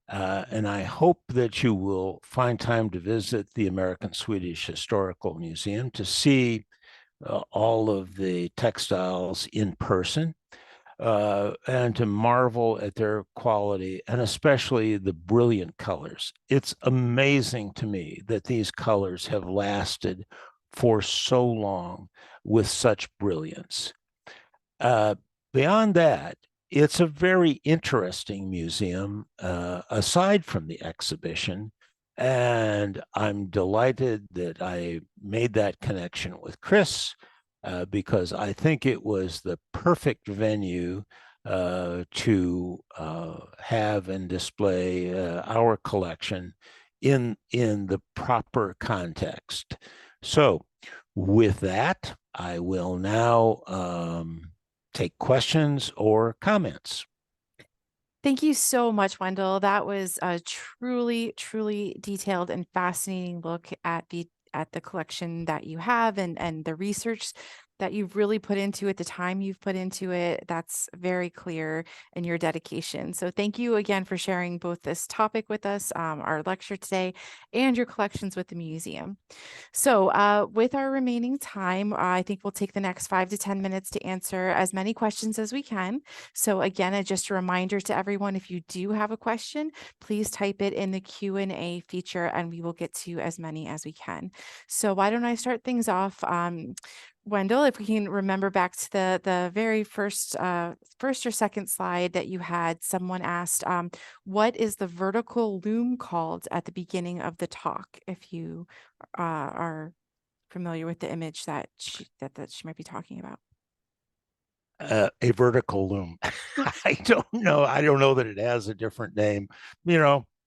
And I hope that you will find time to visit the American Swedish Historical Museum to see all of the textiles in person and to marvel at their quality and especially the brilliant colors. It's amazing to me that these colors have lasted for so long with such brilliance. Beyond that, it's a very interesting museum aside from the exhibition. And I'm delighted that I made that connection with Chris because I think it was the perfect venue to have and display our collection in the proper context. So with that, I will now take questions or comments. Thank you so much, Wendell. That was a truly, truly detailed and fascinating look at the collection that you have and the research that you've really put into it, the time you've put into it. That's very clear in your dedication. So thank you again for sharing both this topic with us, our lecture today, and your collections with the museum. So with our remaining time, I think we'll take the next 5 to 10 minutes to answer as many questions as we can. So again, just a reminder to everyone, if you do have a question, please type it in the Q&A feature and we will get to as many as we can. So why don't I start things off? Wendell, if we can remember back to the very first or second slide that you had, someone asked, what is the vertical loom called at the beginning of the talk? If you are familiar with the image that she might be talking about. A vertical loom. I don't know. I don't know that it has a different name.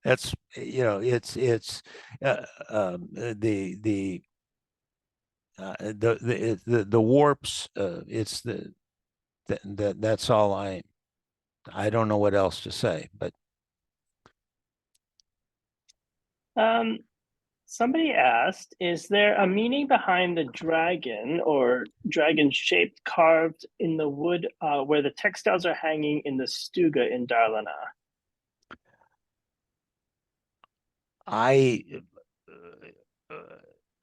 That's it's the warps. It's that's all I don't know what else to say, but somebody asked, is there a meaning behind the dragon or dragon shaped carved in the wood where the textiles are hanging in the stuga in Dalarna? I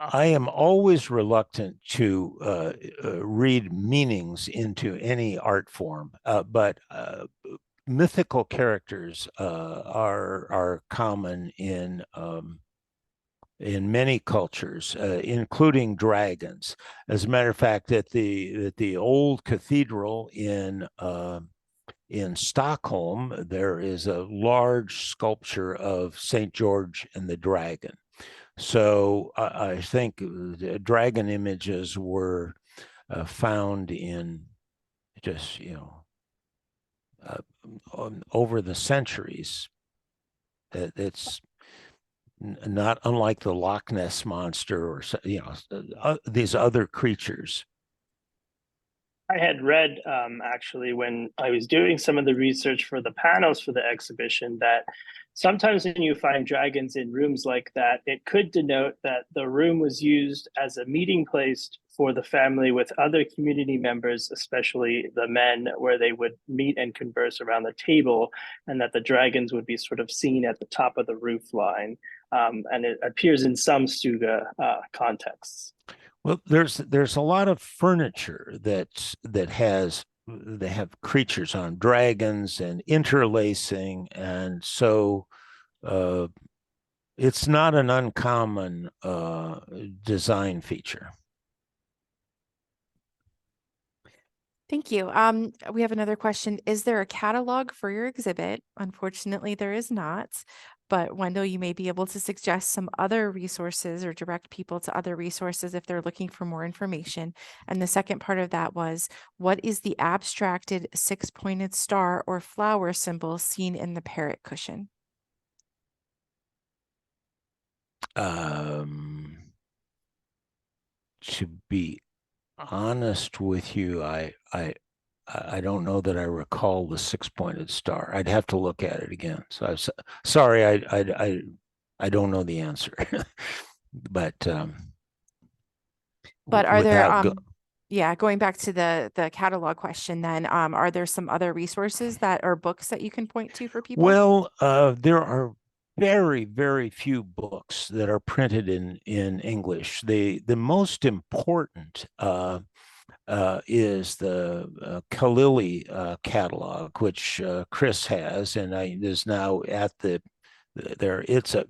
am always reluctant to read meanings into any art form, but mythical characters are common in many cultures, including dragons. As a matter of fact, at the old cathedral in Stockholm, there is a large sculpture of Saint George and the dragon. So I think dragon images were found in just over the centuries. It's not unlike the Loch Ness monster or these other creatures. I had read actually when I was doing some of the research for the panels for the exhibition that sometimes when you find dragons in rooms like that, it could denote that the room was used as a meeting place for the family with other community members, especially the men, where they would meet and converse around the table, and that the dragons would be sort of seen at the top of the roof line. And it appears in some Stuga contexts. Well, there's a lot of furniture that they have creatures on, dragons and interlacing, and so it's not an uncommon design feature. Thank you. We have another question. Is there a catalog for your exhibit? Unfortunately, there is not. But Wendell, you may be able to suggest some other resources or direct people to other resources if they're looking for more information. And the second part of that was, what is the abstracted six-pointed star or flower symbol seen in the parrot cushion? To be honest with you, I don't know that I recall the six-pointed star. I'd have to look at it again. So I'm sorry, I don't know the answer. But are there yeah, going back to the catalog question then, are there some other resources that are books that you can point to for people? Well, there are very, very few books that are printed in English. The most important is the Kalili catalog, which Chris has, and is now at there. It's a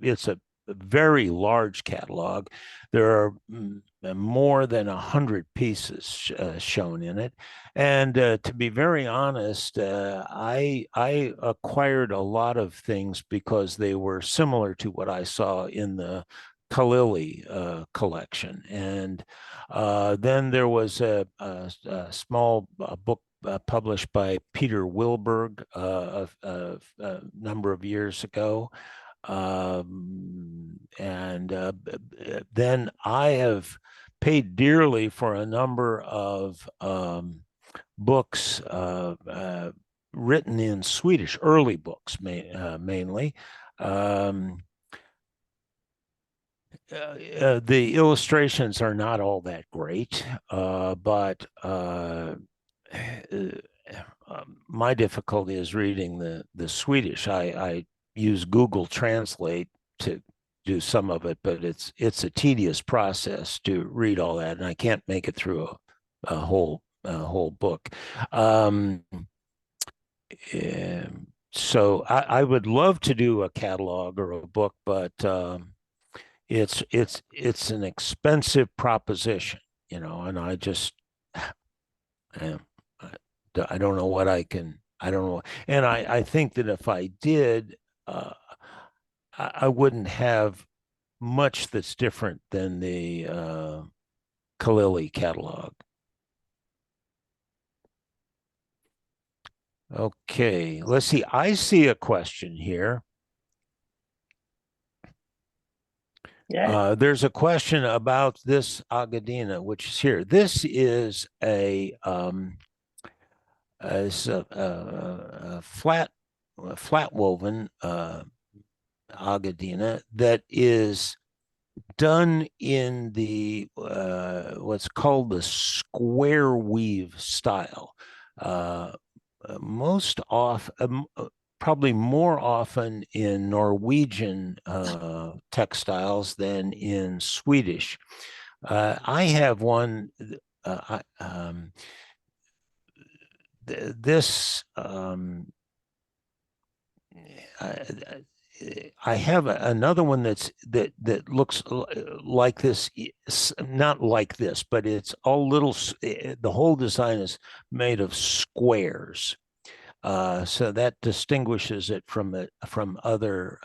very large catalog. There are more than 100 pieces shown in it. And to be very honest, I acquired a lot of things because they were similar to what I saw in the Kalili collection. And then there was a small book published by Peter Wilberg a number of years ago. And then I have paid dearly for a number of books written in Swedish, early books mainly. The illustrations are not all that great, but my difficulty is reading the Swedish. I use Google Translate to do some of it, but it's a tedious process to read all that, and I can't make it through a whole book. So I would love to do a catalog or a book, but it's an expensive proposition. you know, and I just, I don't know what I can, I don't know. And I think that if I did, I wouldn't have much that's different than the Kalili catalog. Okay, let's see. I see a question here. Yeah. There's a question about this Agadina, which is here. This is a flat woven Agadina that is done in the what's called the square weave style. Most often, probably more often in Norwegian textiles than in Swedish. I have one. This I have another one that looks like this, not like this, but it's all little. The whole design is made of squares, so that distinguishes it from other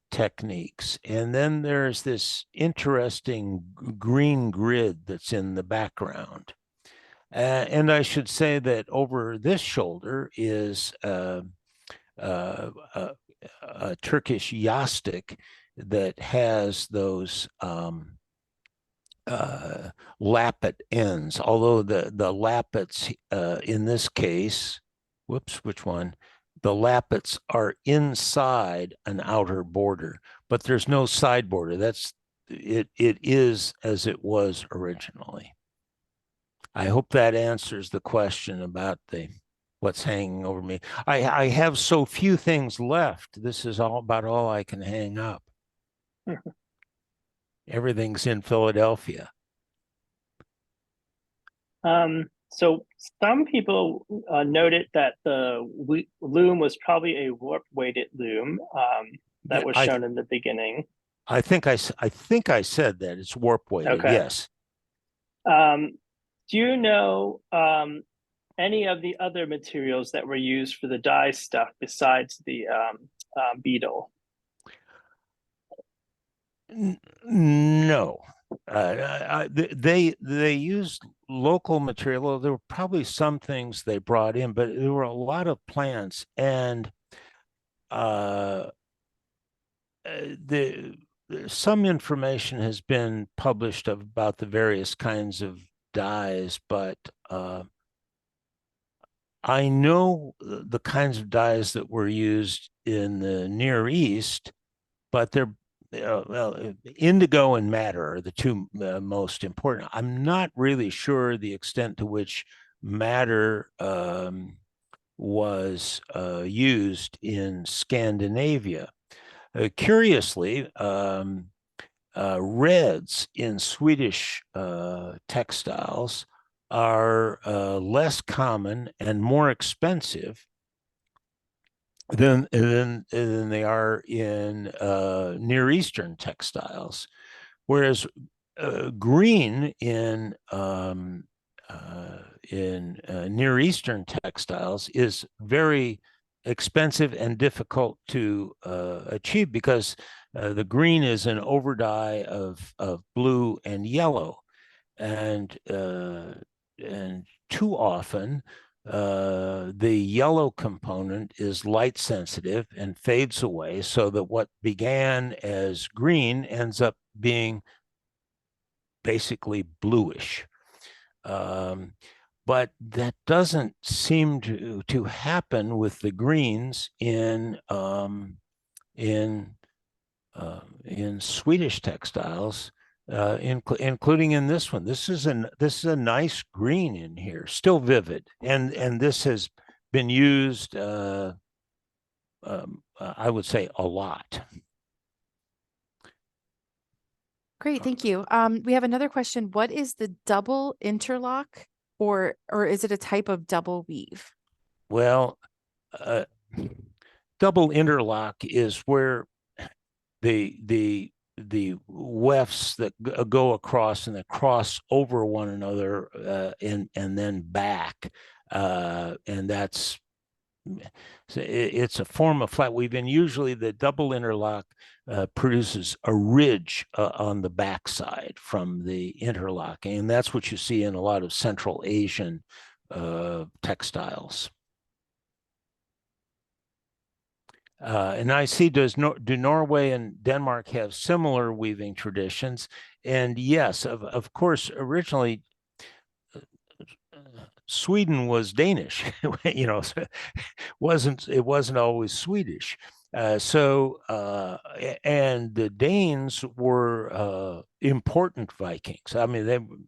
techniques. And then there's this interesting green grid that's in the background. And I should say that over this shoulder is a Turkish yastic that has those lappet ends, although the lappets in this case, whoops, which one? The lappets are inside an outer border, but there's no side border. That's it. It is as it was originally. I hope that answers the question about what's hanging over me. I have so few things left. This is about all I can hang up. Everything's in Philadelphia. So some people noted that the loom was probably a warp weighted loom that was shown in the beginning. I think I said that it's warp weighted. Okay. Yes. Do you know any of the other materials that were used for the dye stuff besides the beetle? No. They used local material. There were probably some things they brought in, but there were a lot of plants, and some information has been published about the various kinds of dyes, but I know the kinds of dyes that were used in the Near East, but they're well, indigo and madder are the two most important. I'm not really sure the extent to which madder was used in Scandinavia. Curiously, reds in Swedish textiles are less common and more expensive than they are in Near Eastern textiles, whereas green in Near Eastern textiles is very expensive and difficult to achieve because the green is an overdye of blue and yellow, and too often the yellow component is light sensitive and fades away, so that what began as green ends up being basically bluish. But that doesn't seem to happen with the greens in Swedish textiles, including in this one. This is a nice green in here, still vivid, and this has been used, I would say, a lot. Great, thank you. We have another question. What is the double interlock, or is it a type of double weave? Well, double interlock is where the wefts that go across and that cross over one another and then back, and that's it's a form of flat weave, and usually the double interlock produces a ridge on the backside from the interlocking, and that's what you see in a lot of Central Asian textiles. And I see, do Norway and Denmark have similar weaving traditions? And yes, of course, originally Sweden was Danish, you know, so it wasn't always Swedish. And the Danes were important Vikings. I mean,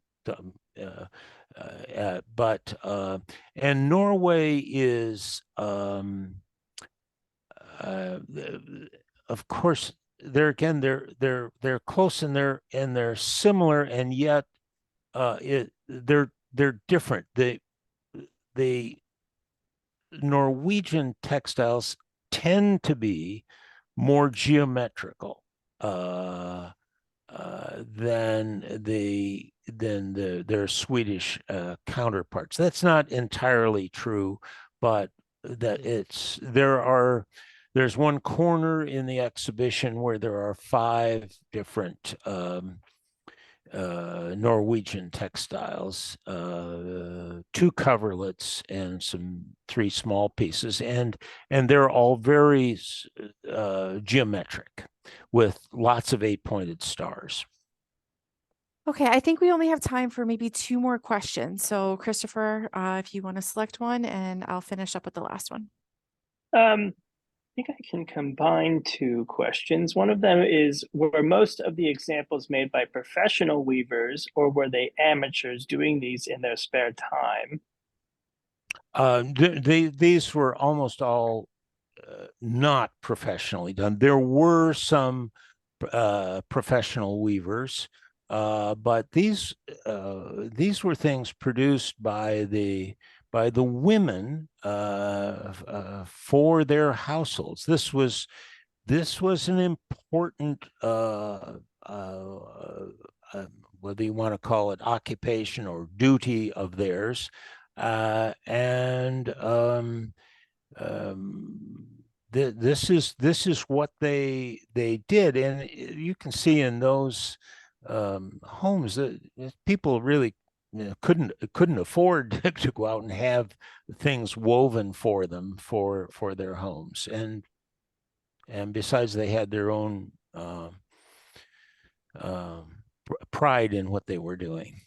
and Norway is, of course, they're again they're close and they're similar, and yet they're different. The Norwegian textiles tend to be more geometrical than their Swedish counterparts. That's not entirely true, but there's one corner in the exhibition where there are 5 different Norwegian textiles, 2 coverlets and 3 small pieces, and they're all very geometric with lots of 8-pointed stars. Okay, I think we only have time for maybe 2 more questions. So Christopher, if you want to select one, and I'll finish up with the last one. I think I can combine 2 questions. One of them is, were most of the examples made by professional weavers, or were they amateurs doing these in their spare time? These were almost all not professionally done. There were some professional weavers, but these were things produced by the women for their households. This was an important whether you want to call it occupation or duty of theirs, this is what they did, and you can see in those homes that people really couldn't afford to go out and have things woven for them for their homes, and besides, they had their own pride in what they were doing.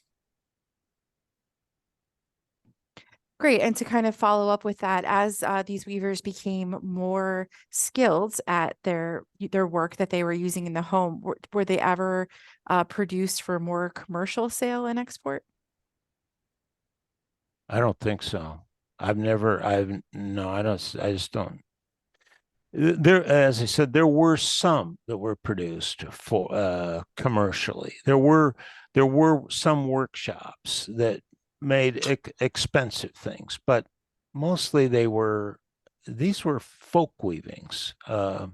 Great. And to kind of follow up with that, as these weavers became more skilled at their work that they were using in the home, were they ever produced for more commercial sale and export? I don't think so. I just don't. There, as I said, there were some that were produced for commercially. There were some workshops that made expensive things, but mostly these were folk weavings for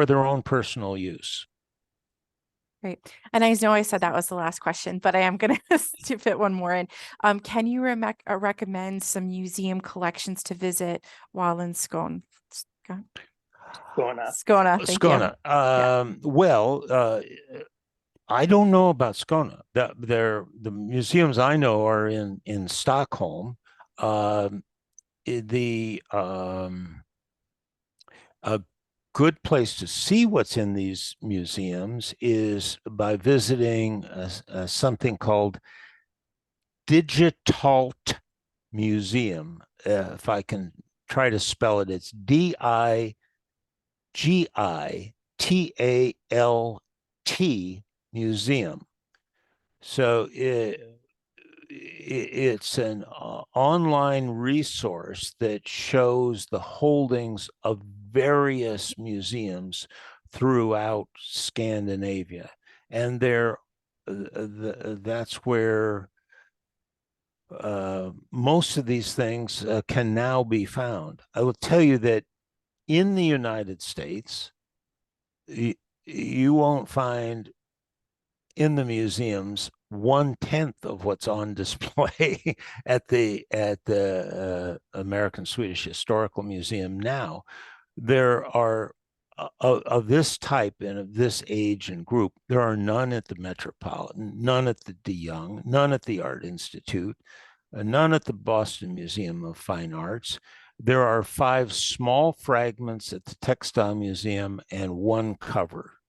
their own personal use. Great. And I know I said that was the last question, but I am going to fit one more in. Can you recommend some museum collections to visit while in Skåne? Skåne. Thank you. Well, I don't know about Skåne. The museums I know are in Stockholm. A good place to see what's in these museums is by visiting something called Digitalt Museum. If I can try to spell it, it's DIGITALT Museum. So it's an online resource that shows the holdings of various museums throughout Scandinavia, and that's where most of these things can now be found. I will tell you that in the United States, you won't find in the museums 1/10 of what's on display at the American Swedish Historical Museum now. There are of this type and of this age and group, there are none at the Metropolitan, none at the De Young, none at the Art Institute, none at the Boston Museum of Fine Arts. There are 5 small fragments at the Textile Museum and 1 cover.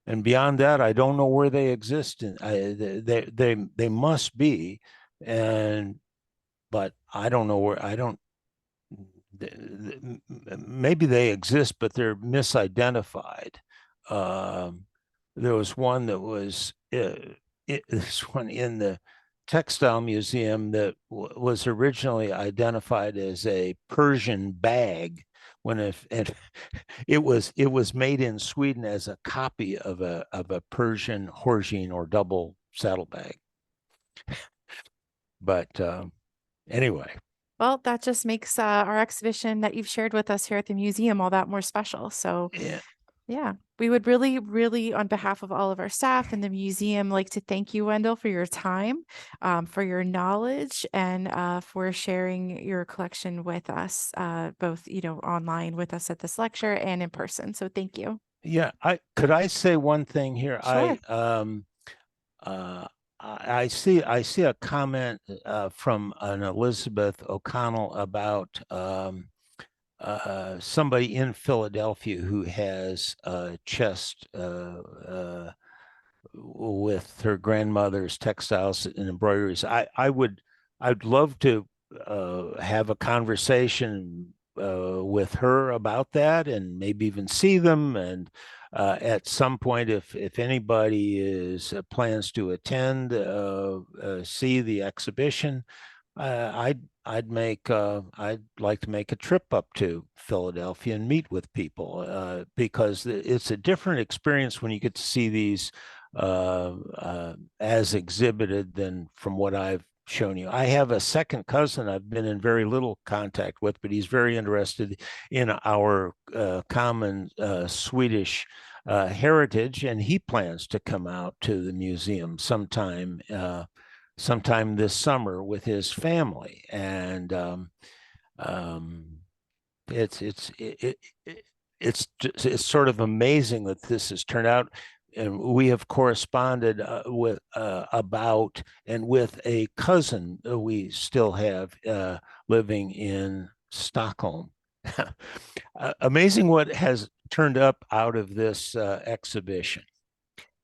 And beyond that, I don't know where they exist. And they must be, but I don't know where. I don't. Maybe they exist, but they're misidentified. There was one that was this one in the Textile Museum that was originally identified as a Persian bag, when it was made in Sweden as a copy of a Persian horsine or double saddlebag. But anyway. Well, that just makes our exhibition that you've shared with us here at the museum all that more special. So yeah, we would really, really, on behalf of all of our staff and the museum, like to thank you, Wendel, for your time, for your knowledge, and for sharing your collection with us, both, online with us at this lecture and in person. So thank you. Yeah, could I say one thing here? Sure. I see a comment from an Elizabeth O'Connell about somebody in Philadelphia who has a chest with her grandmother's textiles and embroideries. I'd love to have a conversation with her about that, and maybe even see them. And at some point, if anybody plans to attend, see the exhibition, I'd like to make a trip up to Philadelphia and meet with people, because it's a different experience when you get to see these as exhibited than from what I've shown you. I have a second cousin I've been in very little contact with, but he's very interested in our common Swedish heritage, and he plans to come out to the museum sometime this summer with his family. And it's sort of amazing that this has turned out. And we have corresponded with about, and with a cousin we still have living in Stockholm. Amazing what has turned up out of this exhibition.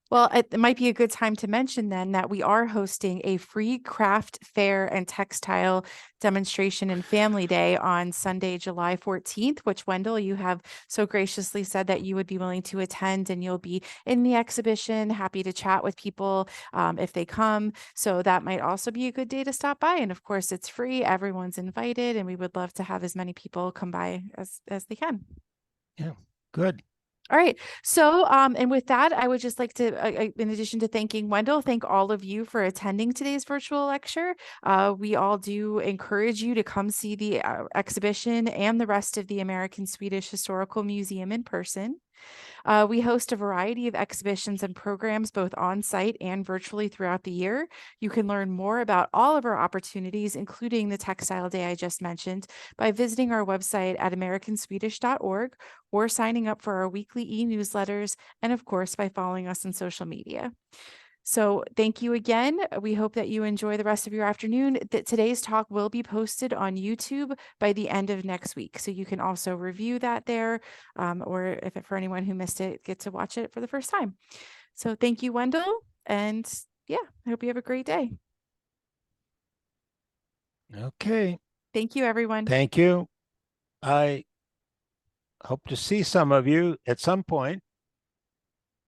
Well, it might be a good time to mention then that we are hosting a free craft fair and textile demonstration and family day on Sunday, July 14th, which, Wendel, you have so graciously said that you would be willing to attend, and you'll be in the exhibition, happy to chat with people if they come. So that might also be a good day to stop by. And of course, it's free. Everyone's invited, and we would love to have as many people come by as they can. Yeah, good. All right. So, and with that, I would just like to, in addition to thanking Wendel, thank all of you for attending today's virtual lecture. We all do encourage you to come see the exhibition and the rest of the American Swedish Historical Museum in person. We host a variety of exhibitions and programs both on site and virtually throughout the year. You can learn more about all of our opportunities, including the Textile Day I just mentioned, by visiting our website at americanswedish.org, or signing up for our weekly e-newsletters, and of course by following us on social media. So thank you again. We hope that you enjoy the rest of your afternoon. Today's talk will be posted on YouTube by the end of next week. So you can also review that there, or if for anyone who missed it, get to watch it for the first time. So thank you, Wendel. And yeah, I hope you have a great day. Okay. Thank you, everyone. Thank you. I hope to see some of you at some point.